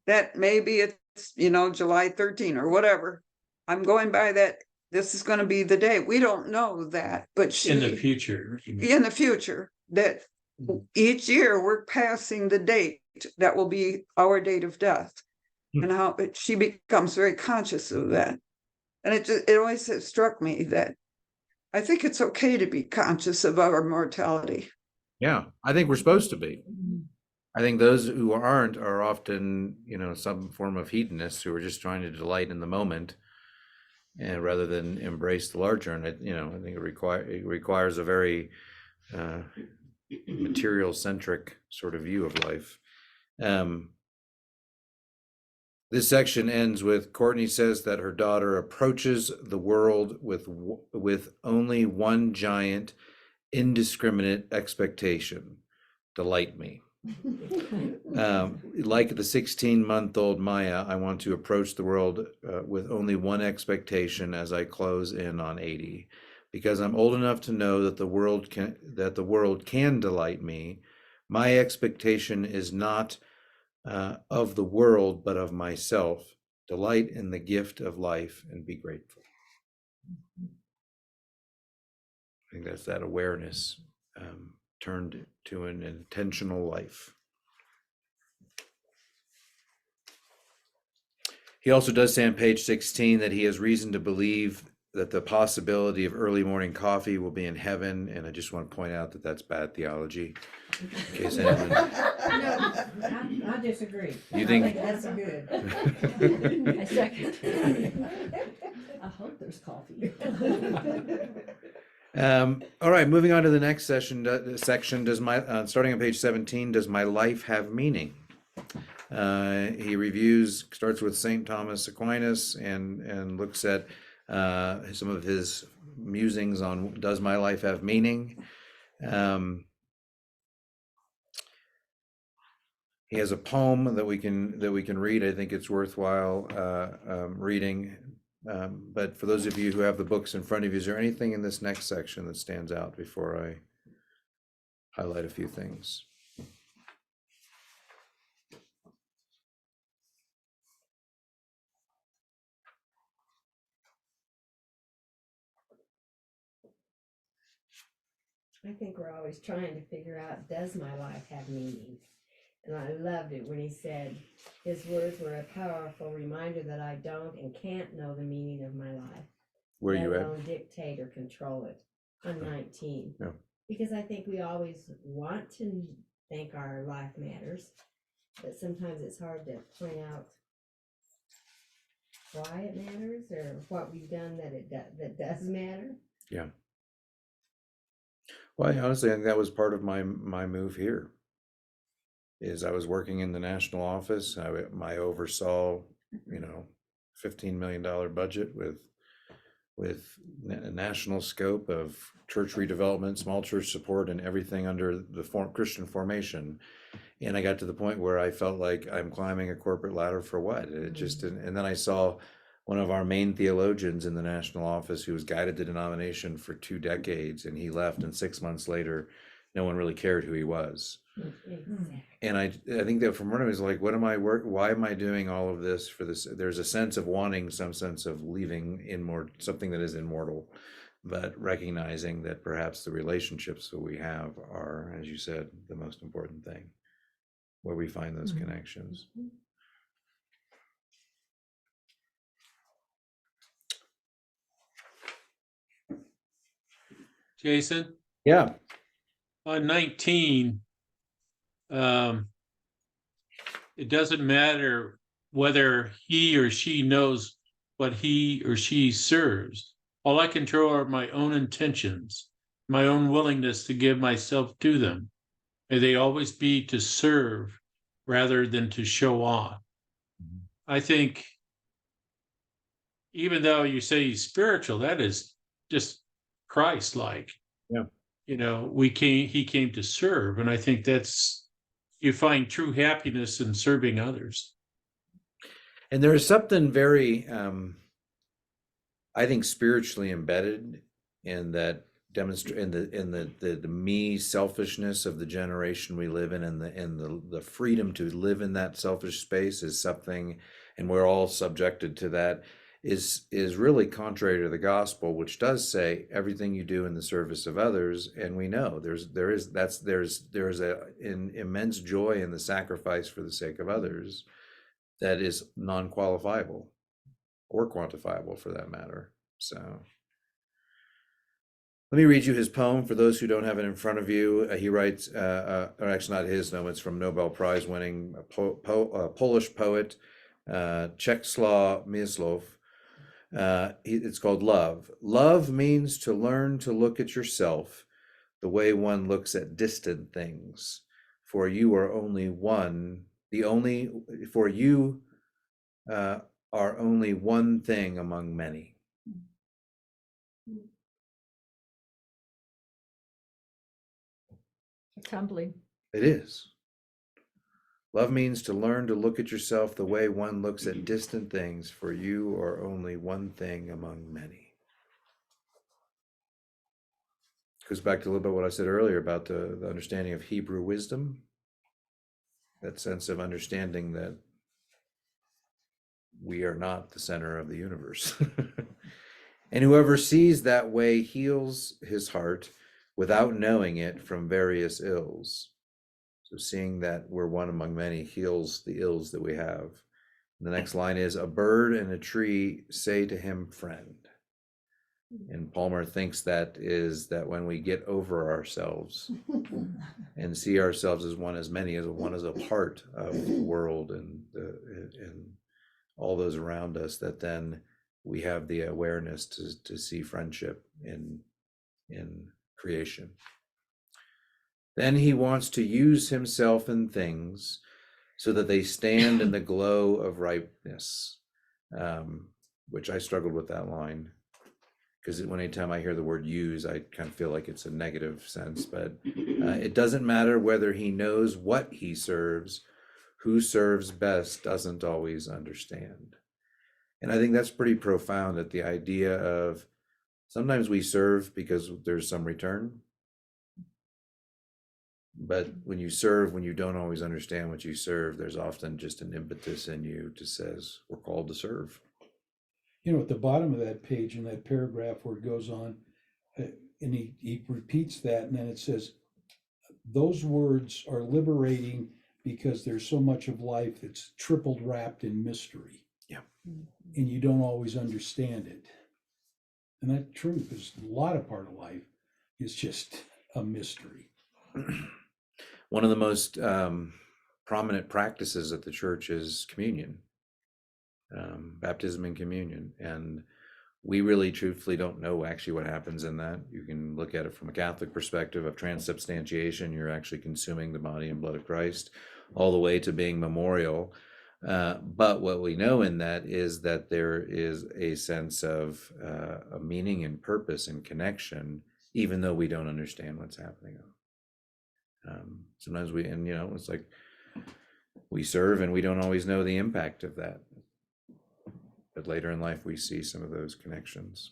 that maybe it's, July 13 or whatever, I'm going by that, this is going to be the day. We don't know that, but In the future. that each year we're passing the date that will be our date of death, and how she becomes very conscious of that. And it always struck me that I think it's okay to be conscious of our mortality. Yeah, I think we're supposed to be. I think those who aren't are often, some form of hedonists who are just trying to delight in the moment, and rather than embrace the larger. And I think it requires a very material centric sort of view of life. This section ends with Courtney says that her daughter approaches the world with only one giant, indiscriminate expectation: delight me. Like the 16-month-old Maya, I want to approach the world with only one expectation as I close in on 80, because I'm old enough to know that the world can delight me. My expectation is not of the world, but of myself. Delight in the gift of life and be grateful. I think that's that awareness turned to an intentional life. He also does say on page 16 that he has reason to believe that the possibility of early morning coffee will be in heaven, and I just want to point out that that's bad theology. In case anyone... No, I disagree. You think- I think that's good. I second. I hope there's coffee. All right, moving on to the next section. Does my starting on page 17? Does my life have meaning? He starts with St. Thomas Aquinas and looks at some of his musings on does my life have meaning. He has a poem that we can read. I think it's worthwhile reading. But for those of you who have the books in front of you, is there anything in this next section that stands out before I highlight a few things? I think we're always trying to figure out, does my life have meaning? And I loved it when he said, his words were a powerful reminder that I don't and can't know the meaning of my life. Where are you let at? alone dictate or control it. I'm 19. Yeah. Because I think we always want to think our life matters, but sometimes it's hard to point out why it matters or what we've done that does matter. Yeah. Well, honestly, I think that was part of my move here. Is I was working in the national office. I oversaw, $15 million budget with a national scope of church redevelopment, small church support, and everything under the Christian formation. And I got to the point where I felt like I'm climbing a corporate ladder for what? It just didn't. And then I saw one of our main theologians in the national office who was guided the denomination for 2 decades, and he left, and 6 months later, no one really cared who he was. Exactly. And I think that from what I was like, why am I doing all of this for this? There's a sense of wanting some sense of leaving something that is immortal, but recognizing that perhaps the relationships that we have are, as you said, the most important thing, where we find those connections. Jason, Yeah. on 19, it doesn't matter whether he or she knows what he or she serves. All I control are my own intentions, my own willingness to give myself to them. May they always be to serve rather than to show off. I think even though you say he's spiritual, that is just Christ-like. Yeah. He came to serve, and I think you find true happiness in serving others. And there is something very, I think, spiritually embedded in that in the me selfishness of the generation we live in, and the freedom to live in that selfish space is something, and we're all subjected to that, is really contrary to the gospel, which does say everything you do in the service of others. And we know there is an immense joy in the sacrifice for the sake of others that is non-qualifiable or quantifiable for that matter. So let me read you his poem for those who don't have it in front of you. He writes, or actually not his, no, it's from Nobel Prize winning Polish poet Czesław Miłosz. It's called Love. Love means to learn to look at yourself the way one looks at distant things. For you are only one, the only, for you are only one thing among many. It's humbling. It is. Love means to learn to look at yourself the way one looks at distant things, for you are only one thing among many. Goes back to a little bit what I said earlier about the understanding of Hebrew wisdom, that sense of understanding that we are not the center of the universe. And whoever sees that way heals his heart without knowing it from various ills. So seeing that we're one among many heals the ills that we have. The next line is, a bird and a tree say to him, friend. And Palmer thinks that is that when we get over ourselves and see ourselves as one as many, as one as a part of the world and all those around us, that then we have the awareness to see friendship in creation. Then he wants to use himself and things so that they stand in the glow of ripeness, which I struggled with that line. Because anytime I hear the word use, I kind of feel like it's a negative sense, but it doesn't matter whether he knows what he serves, who serves best doesn't always understand. And I think that's pretty profound, that the idea of sometimes we serve because there's some return, but when you serve, when you don't always understand what you serve, there's often just an impetus in you that says, we're called to serve. You know, at the bottom of that page in that paragraph where it goes on, and he repeats that, and then it says, those words are liberating because there's so much of life that's tripled wrapped in mystery. Yeah. And you don't always understand it. And that's true, because a lot of part of life is just a mystery. One of the most prominent practices at the church is communion. Baptism and communion, and we really truthfully don't know actually what happens in that. You can look at it from a Catholic perspective of transubstantiation. You're actually consuming the body and blood of Christ, all the way to being memorial. But what we know in that is that there is a sense of a meaning and purpose and connection, even though we don't understand what's happening. Sometimes it's like we serve and we don't always know the impact of that. But later in life, we see some of those connections.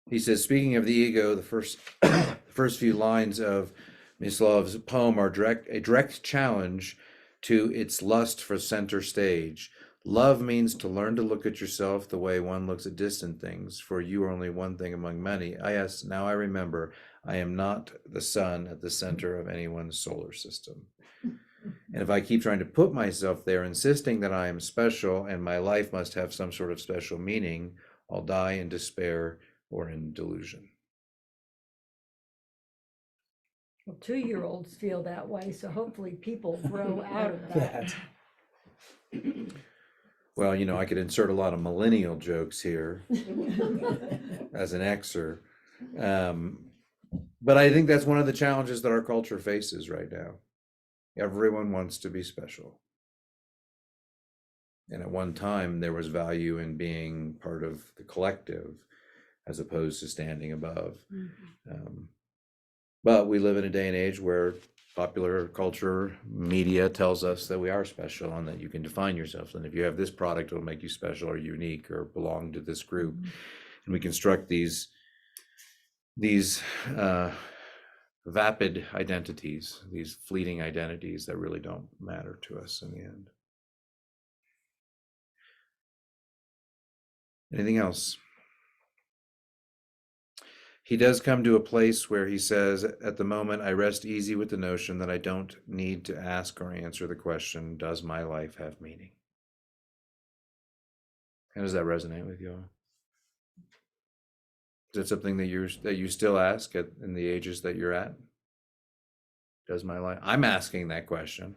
He says, speaking of the ego, the first few lines of Myslav's poem are a direct challenge to its lust for center stage. Love means to learn to look at yourself the way one looks at distant things, for you are only one thing among many. Yes, now I remember, I am not the sun at the center of anyone's solar system. And if I keep trying to put myself there, insisting that I am special and my life must have some sort of special meaning, I'll die in despair or in delusion. Well, 2-year-olds feel that way, so hopefully people grow out of that. Well, I could insert a lot of millennial jokes here as an Xer. But I think that's one of the challenges that our culture faces right now. Everyone wants to be special. And at one time, there was value in being part of the collective as opposed to standing above. But we live in a day and age where popular culture media tells us that we are special and that you can define yourself. And if you have this product, it'll make you special or unique or belong to this group. And we construct these vapid identities, these fleeting identities that really don't matter to us in the end. Anything else? He does come to a place where he says, at the moment, I rest easy with the notion that I don't need to ask or answer the question, does my life have meaning? How does that resonate with you? Is that something that you still ask in the ages that you're at? Does my life? I'm asking that question,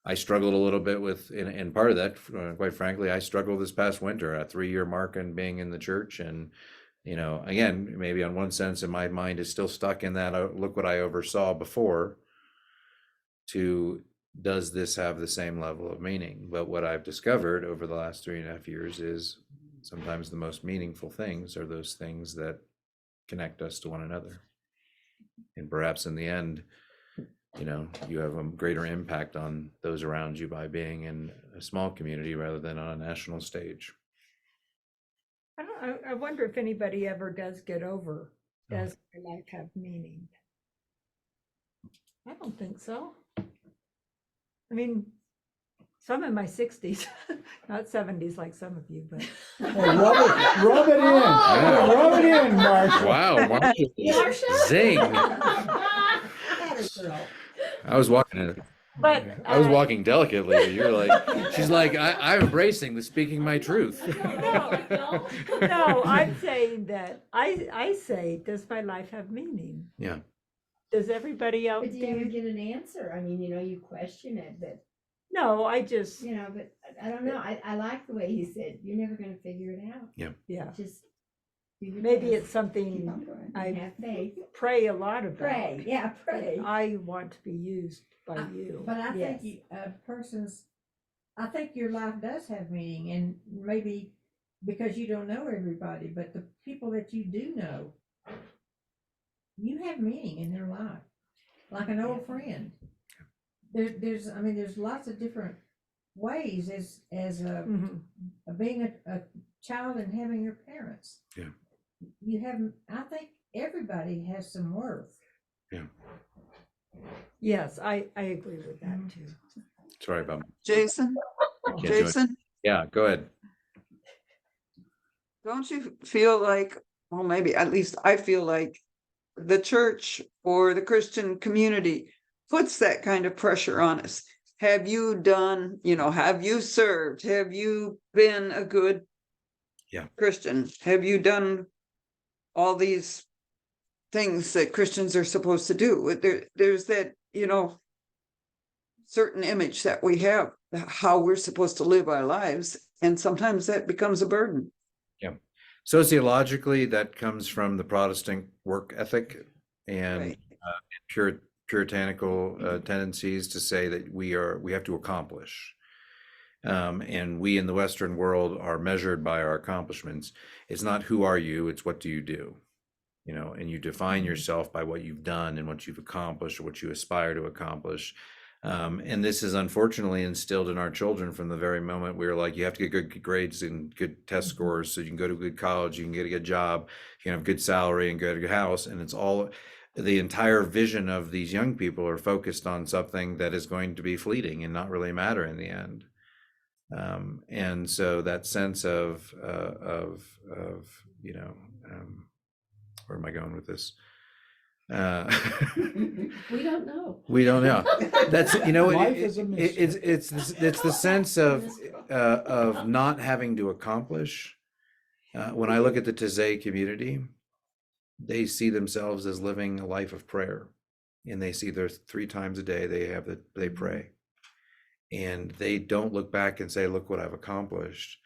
I struggled a little bit with, and part of that, quite frankly, I struggled this past winter, a 3-year mark and being in the church. And, again, maybe on one sense in my mind is still stuck in that, look what I oversaw before, to does this have the same level of meaning? But what I've discovered over the last 3.5 years is sometimes the most meaningful things are those things that connect us to one another. And perhaps in the end, you have a greater impact on those around you by being in a small community rather than on a national stage. I wonder if anybody ever does get over, does their life have meaning? I don't think so. I mean, some in my 60s, not 70s like some of you, but. Oh, rub it in. Rub it in, Marshall. Wow, Marsha? zing! Girl. I was walking. But I was walking delicately, but you're like, she's like, I'm embracing the speaking my truth. No, I'm saying that I say, does my life have meaning? Yeah. Does everybody else But do you ever do? get an answer? I mean, you question it, but, No, I just, but I don't know. I like the way he said, you're never gonna figure it out. yeah, Just do your maybe best. it's something Keep on going. I Have faith. pray a lot about. Pray, yeah, pray. I want to be used by you. But I Yes. think I think your life does have meaning, and maybe because you don't know everybody, but the people that you do know, you have meaning in their life, like an old friend. There's lots of different ways as Mhm. being a child and having your parents. Yeah. You have, I think everybody has some worth. Yes, I agree with that too. Sorry about Jason, can't do it. Jason, Yeah, go ahead. don't you feel like, well, maybe at least I feel like the church or the Christian community puts that kind of pressure on us? Have you done, have you served? Have you been a good Christian? Have you done all these things that Christians are supposed to do? There's that, certain image that we have, how we're supposed to live our lives. And sometimes that becomes a burden. Yeah. Sociologically, that comes from the Protestant work ethic and Right. puritanical tendencies to say that we have to accomplish. And we in the Western world are measured by our accomplishments. It's not who are you, it's what do you do? And you define yourself by what you've done and what you've accomplished or what you aspire to accomplish. And this is unfortunately instilled in our children from the very moment we were like, you have to get good grades and good test scores so you can go to a good college, you can get a good job, you can have a good salary and go to a good house. And it's all, the entire vision of these young people are focused on something that is going to be fleeting and not really matter in the end. And so that sense of where am I going with this? We don't know. We don't know. That's Life is a mystery. it's the sense of not having to accomplish. When I look at the Taizé community, they see themselves as living a life of prayer, and they see there's 3 times a day they pray, and they don't look back and say, look what I've accomplished.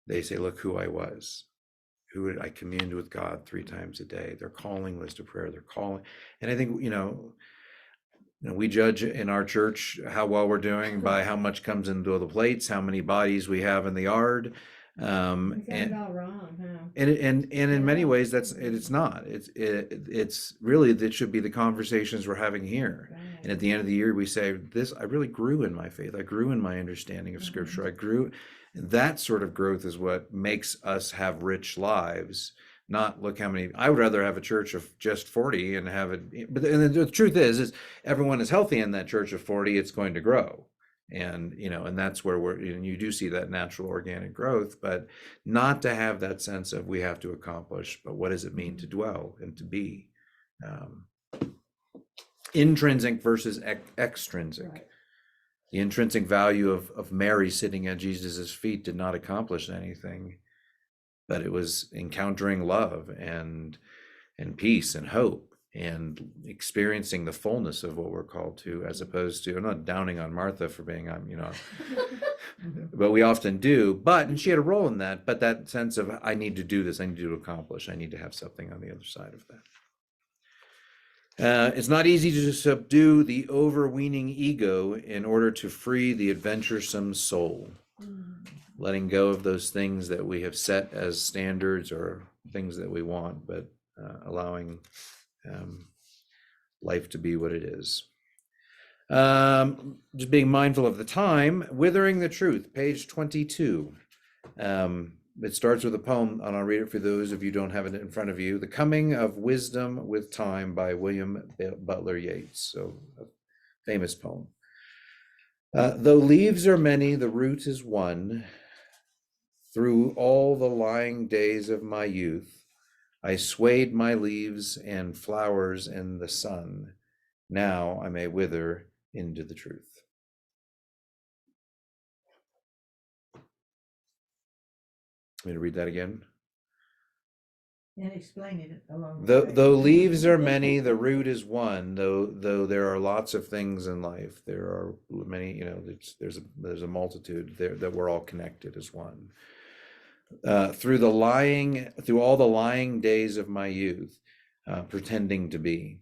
They say, look who I was. Who I communed with God 3 times a day. Their calling was to prayer. They're calling, and I think we judge in our church how well we're doing by how much comes into the plates, how many bodies we have in the yard. We got it all wrong, huh? And in many ways it's not. It's really, that should be the conversations we're having here. Right. And at the end of the year, we say, I really grew in my faith. I grew in my understanding of Scripture. I grew. That sort of growth is what makes us have rich lives. Not look how many. I would rather have a church of just 40 and have it. But the truth is everyone is healthy in that church of 40. It's going to grow, and and that's where you do see that natural organic growth, but not to have that sense of we have to accomplish. But what does it mean to dwell and to be? Intrinsic versus extrinsic. Right. The intrinsic value of Mary sitting at Jesus's feet did not accomplish anything, but it was encountering love and peace and hope. and experiencing the fullness of what we're called to, as opposed to, I'm not downing on Martha for being, but we often do. And she had a role in that, but that sense of, I need to do this, I need to accomplish, I need to have something on the other side of that. It's not easy to subdue the overweening ego in order to free the adventuresome soul. Letting go of those things that we have set as standards or things that we want, but allowing life to be what it is. Just being mindful of the time. Withering the Truth, page 22. It starts with a poem, and I'll read it for those of you who don't have it in front of you. The Coming of Wisdom with Time by William Butler Yeats. So a famous poem. Though leaves are many, the root is one. Through all the lying days of my youth, I swayed my leaves and flowers in the sun. Now I may wither into the truth. Want me to read that again? And explain it along. Though leaves are many, the root is one. Though there are lots of things in life, there are many. There's a multitude there that we're all connected as one. Through all the lying days of my youth, pretending to be.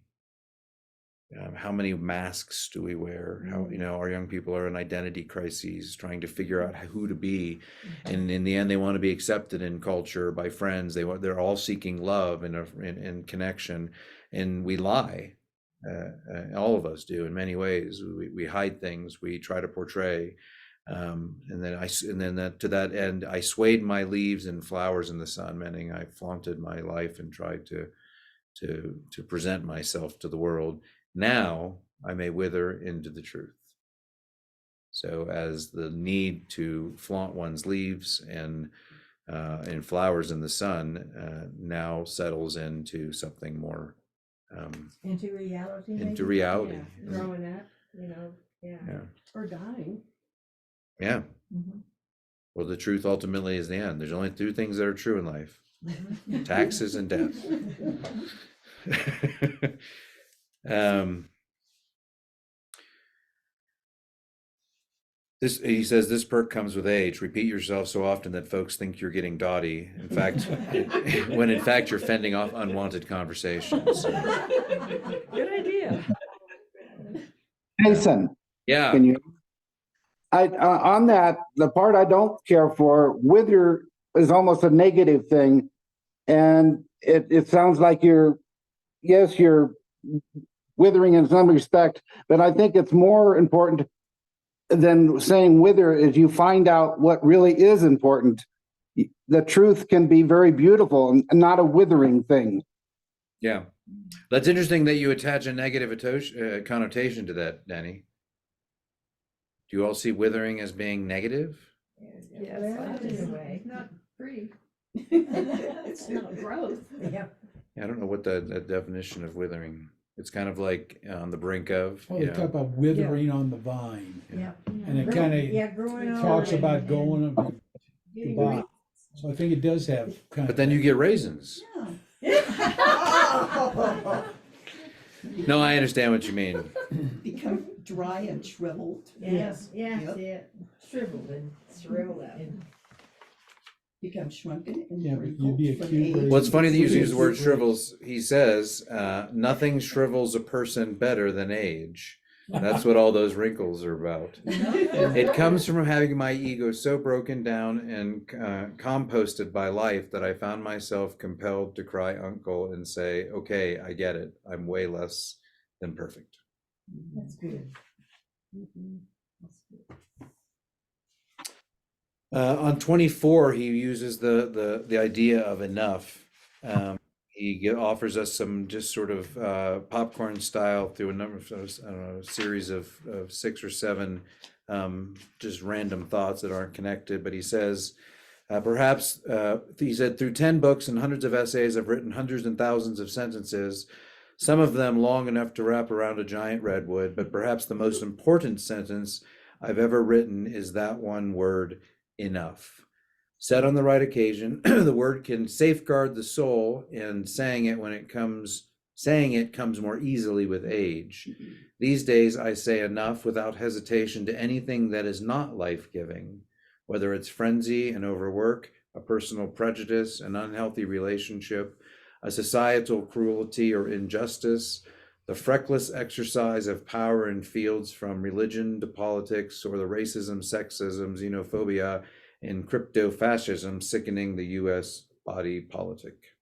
How many masks do we wear? How, our young people are in identity crises, trying to figure out who to be, and in the end, they want to be accepted in culture by friends. They're all seeking love and connection, and we lie. All of us do in many ways. We hide things. We try to portray. To that end, I swayed my leaves and flowers in the sun, meaning I flaunted my life and tried to present myself to the world. Now I may wither into the truth. So as the need to flaunt one's leaves and flowers in the sun now settles into something more into reality. Into reality. Yeah. Growing up, Yeah. or dying. Yeah. Well, the truth ultimately is the end. There's only two things that are true in life: taxes and death. He says this perk comes with age. Repeat yourself so often that folks think you're getting dotty. In fact, when in fact you're fending off unwanted conversations. Good idea. Jason, Yeah. can you? On that, the part I don't care for, wither is almost a negative thing, and it sounds like you're withering in some respect, but I think it's more important than saying wither is you find out what really is important. The truth can be very beautiful and not a withering thing. Yeah. That's interesting that you attach a negative connotation to that, Danny. Do you all see withering as being negative? Yes, Well, I it is do. it's not free. It's not growth. Yeah. I don't know what the definition of withering. It's kind of like on the brink of. Oh, they talk about withering on the vine, Yeah. and it kind of growing talks old about and going getting goodbye. So I think it does have kind But of. then you get raisins. No, I understand what you mean. Become dry and shriveled. Yes, Yeah, Yep. that's it. shriveled and Shriveled up. and Become shrunken and Yeah, but wrinkled you'd be a from cute age. raisin. Well, it's funny that you use the Cute word raisin. shrivels. He says, nothing shrivels a person better than age. That's what all those wrinkles are about. It comes from having my ego so broken down and composted by life that I found myself compelled to cry uncle and say, okay, I get it. I'm way less than perfect. that's good. On 24, he uses the idea of enough. He offers us some just sort of popcorn style through a number of, I don't know, a series of 6 or 7 just random thoughts that aren't connected. But he says, he said, through 10 books and hundreds of essays, I've written hundreds and thousands of sentences, some of them long enough to wrap around a giant redwood. But perhaps the most important sentence I've ever written is that one word, enough. Said on the right occasion, the word can safeguard the soul, and saying it when it comes Saying it comes more easily with age. These days, I say enough without hesitation to anything that is not life-giving, whether it's frenzy and overwork, a personal prejudice, an unhealthy relationship, a societal cruelty or injustice, the freckless exercise of power in fields from religion to politics, or the racism, sexism, xenophobia, and crypto-fascism sickening the US body politic.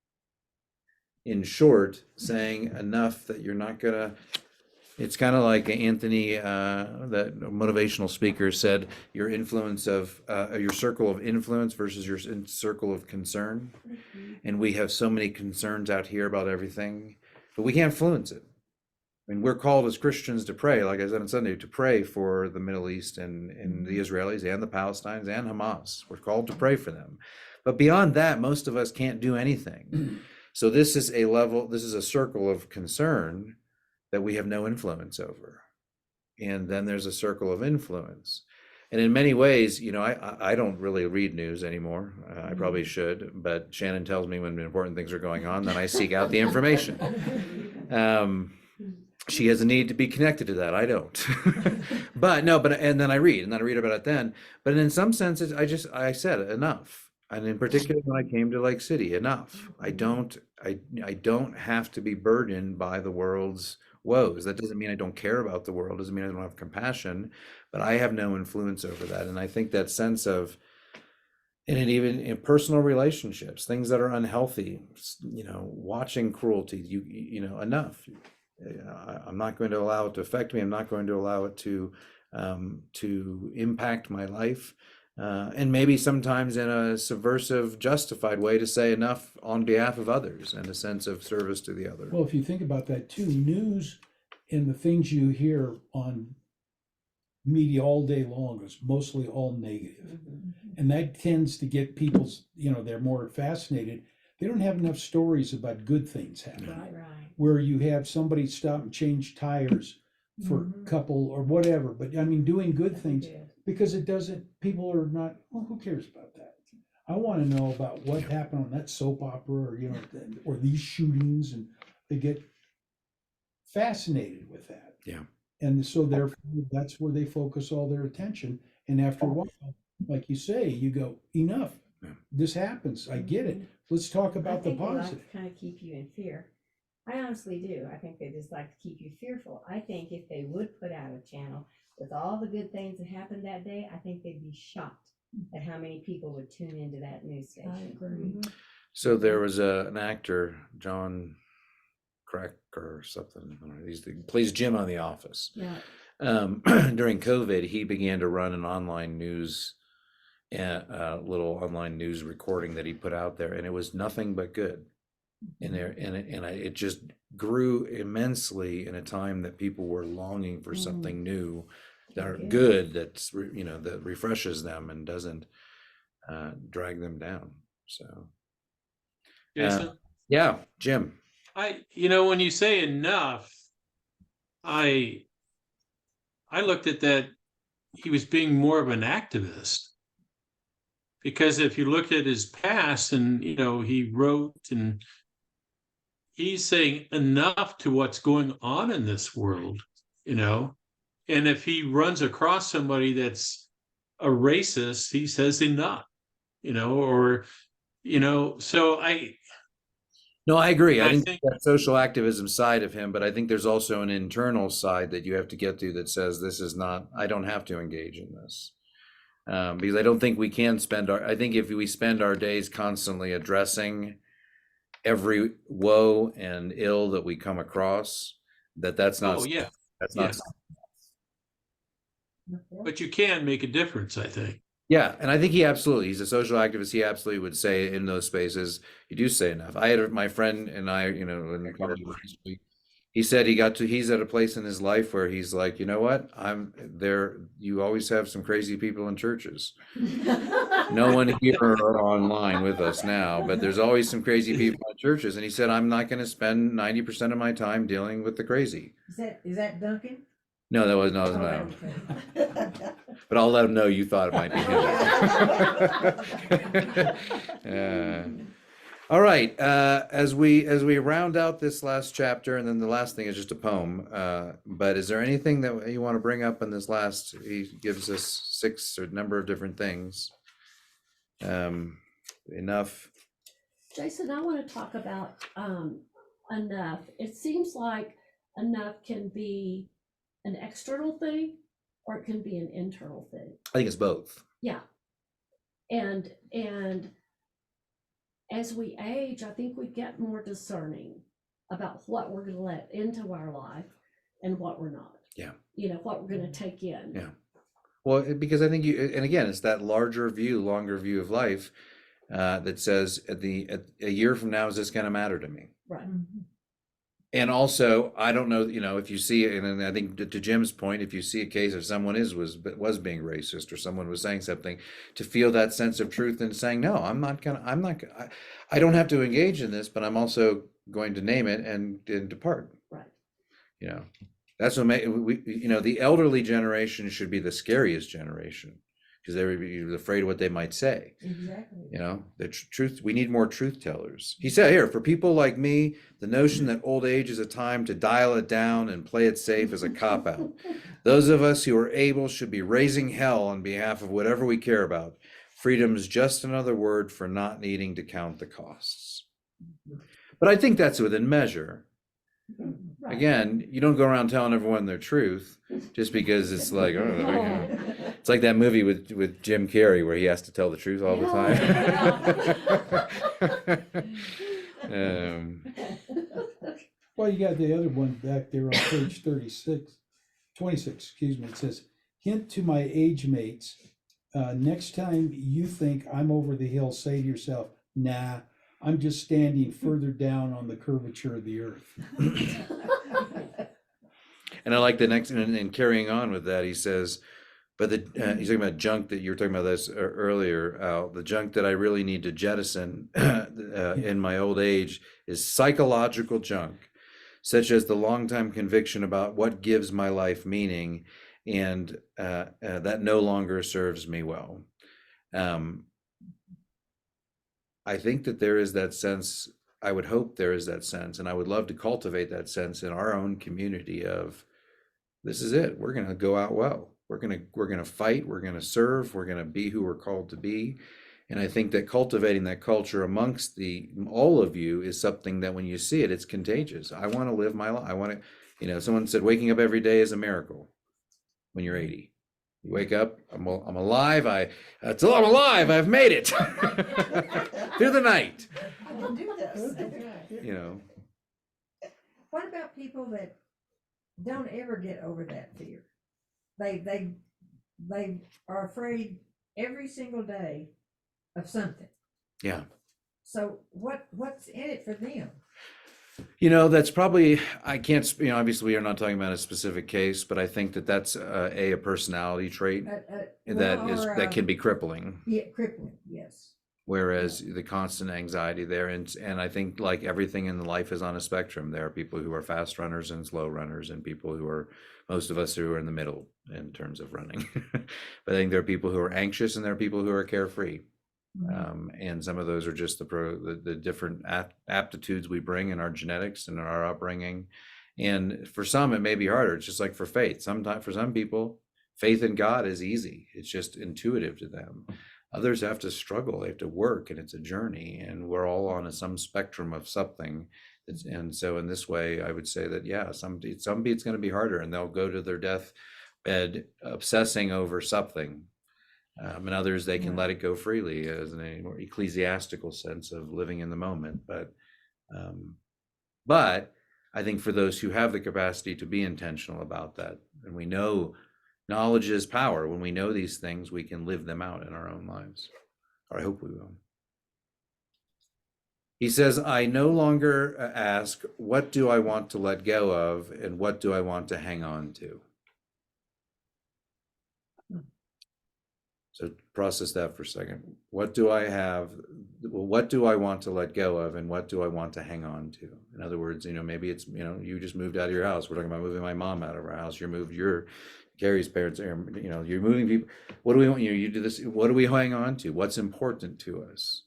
In short, saying enough that you're not gonna, it's kind of like Anthony, that motivational speaker said, your influence of, your circle of influence versus your circle of concern. And we have so many concerns out here about everything, but we can't influence it. I mean, we're called as Christians to pray, like I said on Sunday, to pray for the Middle East and the Israelis and the Palestinians and Hamas. We're called to pray for them. But beyond that, most of us can't do anything. So this is a level, this is a circle of concern that we have no influence over. And then there's a circle of influence. And in many ways, you know, I don't really read news anymore. I probably should, but Shannon tells me when important things are going on, then I seek out the information. She has a need to be connected to that. I don't. And then I read about it then. But in some senses, I said enough. And in particular, when I came to Lake City, enough. I don't have to be burdened by the world's woes. That doesn't mean I don't care about the world, doesn't mean I don't have compassion, but I have no influence over that. And I think that sense of, and even in personal relationships, things that are unhealthy, you know, watching cruelty, you know, enough. I'm not going to allow it to affect me. I'm not going to allow it to impact my life. And maybe sometimes in a subversive, justified way to say enough on behalf of others and a sense of service to the other. Well, if you think about that too, news and the things you hear on media all day long is mostly all negative. And that tends to get people's, you know, they're more fascinated. They don't have enough stories about good things happening. Right. Where you have somebody stop and change tires for a couple or whatever. But I mean, doing good things, because it doesn't, people are not, well, who cares about that? I want to know about what happened on that soap opera or, you know, or these shootings, and they get fascinated with that. Yeah. And so therefore, that's where they focus all their attention. And after a while, like you say, you go, enough. Yeah. This happens. I get it. Let's talk about the I think they positive. like to kind of keep you in fear. I honestly do. I think they just like to keep you fearful. I think if they would put out a channel with all the good things that happened that day, I think they'd be shocked at how many people would tune into that news station. I agree. So there was an actor, John Cracker or something. He plays Jim on The Office. Yeah. During COVID, he began to run an online news, little online news recording that he put out there, and it was nothing but good. It just grew immensely in a time that people were longing for something new, that are good, that's, you know, that refreshes them and doesn't drag them down. So Jason? yeah, Jim. You know, when you say enough, I looked at that, he was being more of an activist. Because if you look at his past, and, you know, he wrote, and he's saying enough to what's going on in this world, you know. And if he runs across somebody that's a racist, he says enough, you know, or, you know, so No, I agree. I think that social activism side of him, but I think there's also an internal side that you have to get to that says this is not, I don't have to engage in this. Because I don't think we can I think if we spend our days constantly addressing every woe and ill that we come across, that's not, that's not. But you can make a difference, I think. Yeah, and I think he's a social activist. He absolutely would say in those spaces, you do say enough. I had my friend and I, you know, in the car, he said he's at a place in his life where he's like, you know what, I'm there. You always have some crazy people in churches. No one here or online with us now, but there's always some crazy people in churches. And he said, I'm not going to spend 90% of my time dealing with the crazy. Is that Duncan? No, that wasn't him. But I'll let him know you thought it might be him. All right. As we round out this last chapter, and then the last thing is just a poem. But is there anything that you want to bring up in this last? He gives us 6 or number of different things. Enough. Jason, I want to talk about enough. It seems like enough can be an external thing or it can be an internal thing. I think it's both. Yeah. And as we age, I think we get more discerning about what we're going to let into our life and what we're not. Yeah. You know, what we're going to take in. Yeah. Well, because I think and again, it's that larger view, longer view of life that says a year from now, is this going to matter to me? Right. And also, I don't know, if you see, and I think to Jim's point, if you see a case of someone was being racist or someone was saying something, to feel that sense of truth and saying, no, I don't have to engage in this, but I'm also going to name it and depart. Right. That's what the elderly generation should be the scariest generation, because they would be afraid of what they might say. Exactly. The truth, we need more truth tellers. He said here, for people like me, the notion that old age is a time to dial it down and play it safe is a cop-out. Those of us who are able should be raising hell on behalf of whatever we care about. Freedom is just another word for not needing to count the costs. But I think that's within measure. Right. Again, you don't go around telling everyone their truth just because it's like, it's like that movie with Jim Carrey where he has to tell the truth all the time. Well, you got the other one back there on page 26, excuse me. It says, hint to my age mates, next time you think I'm over the hill, say to yourself, nah, I'm just standing further down on the curvature of the earth. And I like the next, and carrying on with that, he says, but he's talking about junk that you were talking about this earlier, Al. The junk that I really need to jettison in my old age is psychological junk, such as the longtime conviction about what gives my life meaning, and that no longer serves me well. I think that there is that sense, I would hope there is that sense, and I would love to cultivate that sense in our own community of, this is it, we're going to go out well. We're going to fight, we're going to serve, we're going to be who we're called to be. And I think that cultivating that culture amongst all of you is something that when you see it, it's contagious. I want to live my life. I want to, someone said waking up every day is a miracle when you're 80. You wake up, I'm alive. I'm alive. I've made it through the night. I can do this. What about people that don't ever get over that fear? They are afraid every single day of something. Yeah. So what's in it for them? That's probably, I can't, obviously we are not talking about a specific case, but I think that that's a personality trait that can be crippling. Yeah, crippling, yes. Whereas the constant anxiety there, and I think like everything in life is on a spectrum. There are people who are fast runners and slow runners, and people who are, most of us who are in the middle in terms of running. But I think there are people who are anxious and there are people who are carefree. And some of those are just the different aptitudes we bring in our genetics and in our upbringing. And for some, it may be harder. It's just like for faith. Sometimes for some people, faith in God is easy. It's just intuitive to them. Others have to struggle. They have to work, and it's a journey. And we're all on some spectrum of something. And so in this way, I would say that, yeah, some it's going to be harder, and they'll go to their deathbed obsessing over something. And others, they can let it go freely as in a more ecclesiastical sense of living in the moment. But I think for those who have the capacity to be intentional about that, and we know knowledge is power. When we know these things, we can live them out in our own lives. Or I hope we will. He says, I no longer ask, what do I want to let go of, and what do I want to hang on to? So process that for a second. What do I have? Well, what do I want to let go of, and what do I want to hang on to? In other words, maybe it's, you just moved out of your house. We're talking about moving my mom out of our house. You moved Gary's parents, you're moving people. What do we want? You do this. What do we hang on to? What's important to us?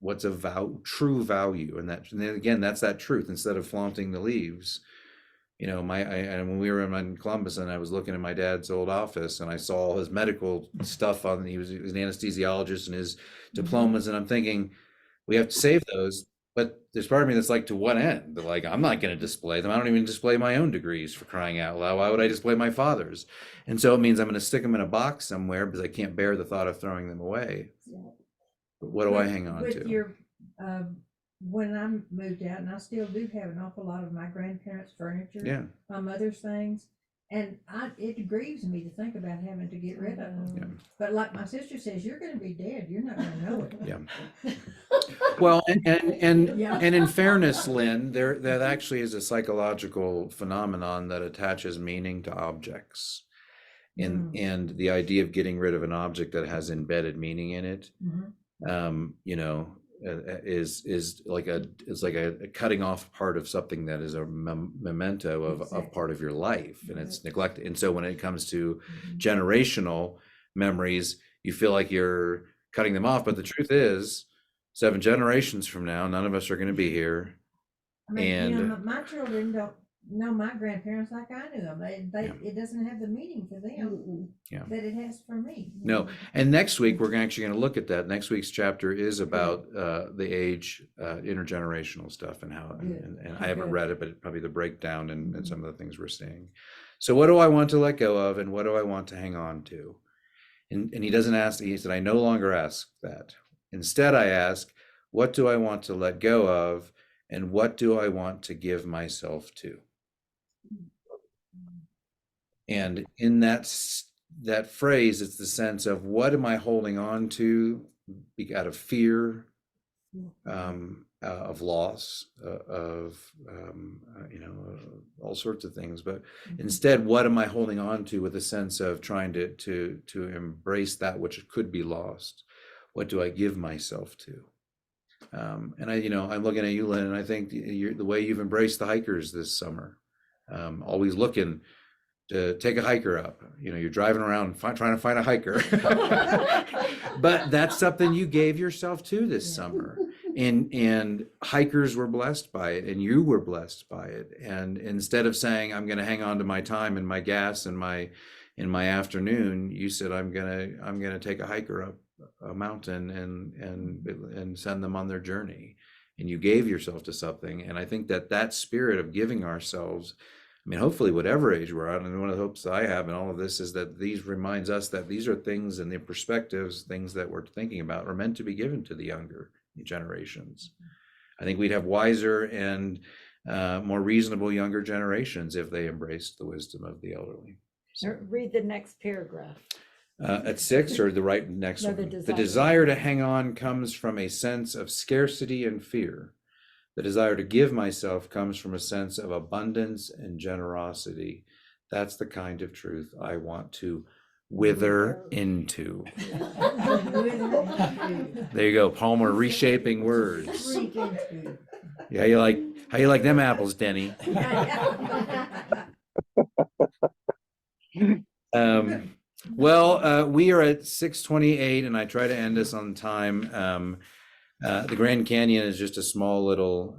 what's a true value, and then again, that's that truth instead of flaunting the leaves. You know, and when we were in Columbus, and I was looking at my dad's old office, and I saw all his medical stuff on. He was an anesthesiologist and his diplomas, and I'm thinking, we have to save those. But there's part of me that's like, to what end? Like, I'm not going to display them. I don't even display my own degrees, for crying out loud. Why would I display my father's? And so it means I'm going to stick them in a box somewhere because I can't bear the thought of throwing them away. But what do I hang on with to? your, when I moved out, and I still do have an awful lot of my grandparents' furniture, Yeah. my mother's things, and it grieves me to think about having to get rid of them. Yeah. But like my sister says, you're going to be dead. You're not going to know it. Yeah. Well, Yeah. and in fairness, Lynn, that actually is a psychological phenomenon that attaches meaning to objects. And the idea of getting rid of an object that has embedded meaning in it, you know, is like a cutting off part of something that is a memento of part of your life, and it's neglected. And so when it comes to generational memories, you feel like you're cutting them off, but the truth is, 7 generations from now, none of us are going to be here. I mean, And you know, my children don't know my grandparents like I knew them. It doesn't have the meaning for them that it has for me. No, and next week we're actually going to look at that. Next week's chapter is about the age, intergenerational stuff, and how. And I haven't read it, but probably the breakdown and some of the things we're seeing. So, what do I want to let go of, and what do I want to hang on to? And he doesn't ask. He said, I no longer ask that. Instead, I ask, what do I want to let go of, and what do I want to give myself to? And in that phrase, it's the sense of, what am I holding on to out of fear, of loss, all sorts of things. But instead, what am I holding on to with a sense of trying to embrace that which could be lost? What do I give myself to? And I'm looking at you, Lynn, and I think the way you've embraced the hikers this summer, always looking to take a hiker up. You're driving around trying to find a hiker, but that's something you gave yourself to this summer, and hikers were blessed by it, and you were blessed by it. And instead of saying, I'm going to hang on to my time and my gas and in my afternoon, you said, I'm going to take a hiker up a mountain and send them on their journey. And you gave yourself to something. And I think that spirit of giving ourselves, hopefully whatever age we're at, and one of the hopes I have in all of this is that these reminds us that these are things and the perspectives, things that we're thinking about are meant to be given to the younger generations. I think we'd have wiser and more reasonable younger generations if they embraced the wisdom of the elderly. So, read the next paragraph. At 6 or the right next No, one? the The desire to hang on comes from a sense of scarcity and fear. The desire to give myself comes from a sense of abundance and generosity. That's the kind of truth I want to wither into. There you go, Palmer, reshaping words. Yeah, how you like them apples, Denny? Well, we are at 6:28, and I try to end us on time. The Grand Canyon is just a small little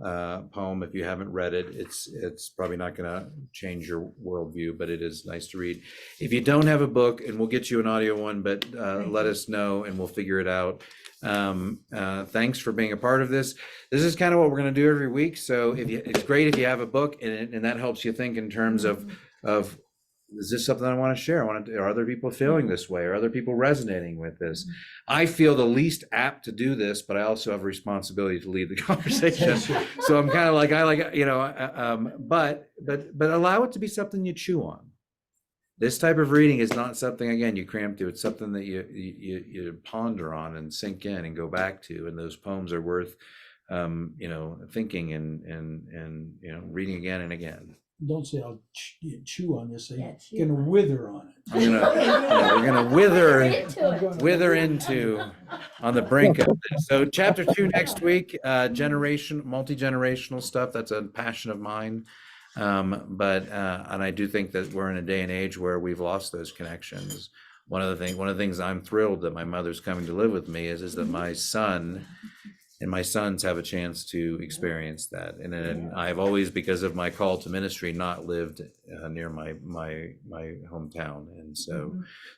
poem. If you haven't read it, it's probably not going to change your worldview, but it is nice to read. If you don't have a book, and we'll get you an audio one, but let us know and we'll figure it out. Thanks for being a part of this. This is kind of what we're going to do every week. So it's great if you have a book, and that helps you think in terms of is this something I want to share? Are other people feeling this way? Are other people resonating with this? I feel the least apt to do this, but I also have a responsibility to lead the conversation. So I'm kind of like, but allow it to be something you chew on. This type of reading is not something, again, you cram to. It's something that you ponder on and sink in and go back to. And those poems are worth, thinking and reading again and again. Don't say I'll chew on this. Say gonna wither on it. We're gonna wither into on the brink of this. So chapter 2 next week, multi-generational stuff. That's a passion of mine. But I do think that we're in a day and age where we've lost those connections. One of the things I'm thrilled that my mother's coming to live with me is that my son and my sons have a chance to experience that. And then I've always, because of my call to ministry, not lived near my hometown, and so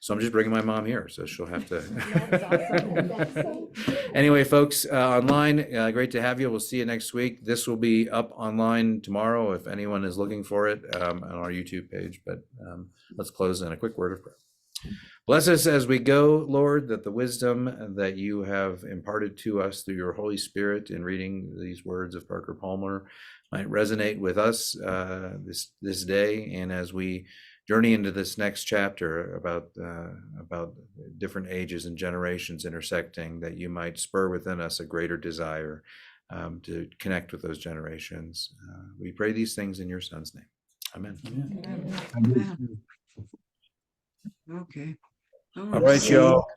I'm just bringing my mom here, so she'll have to. Anyway, folks, online, great to have you. We'll see you next week. This will be up online tomorrow if anyone is looking for it on our YouTube page. But let's close in a quick word of prayer. Bless us as we go, Lord, that the wisdom that you have imparted to us through your Holy Spirit in reading these words of Parker Palmer might resonate with us this day, and as we journey into this next chapter about different ages and generations intersecting, that you might spur within us a greater desire to connect with those generations. We pray these things in your Son's name. Amen. Okay. All right, y'all.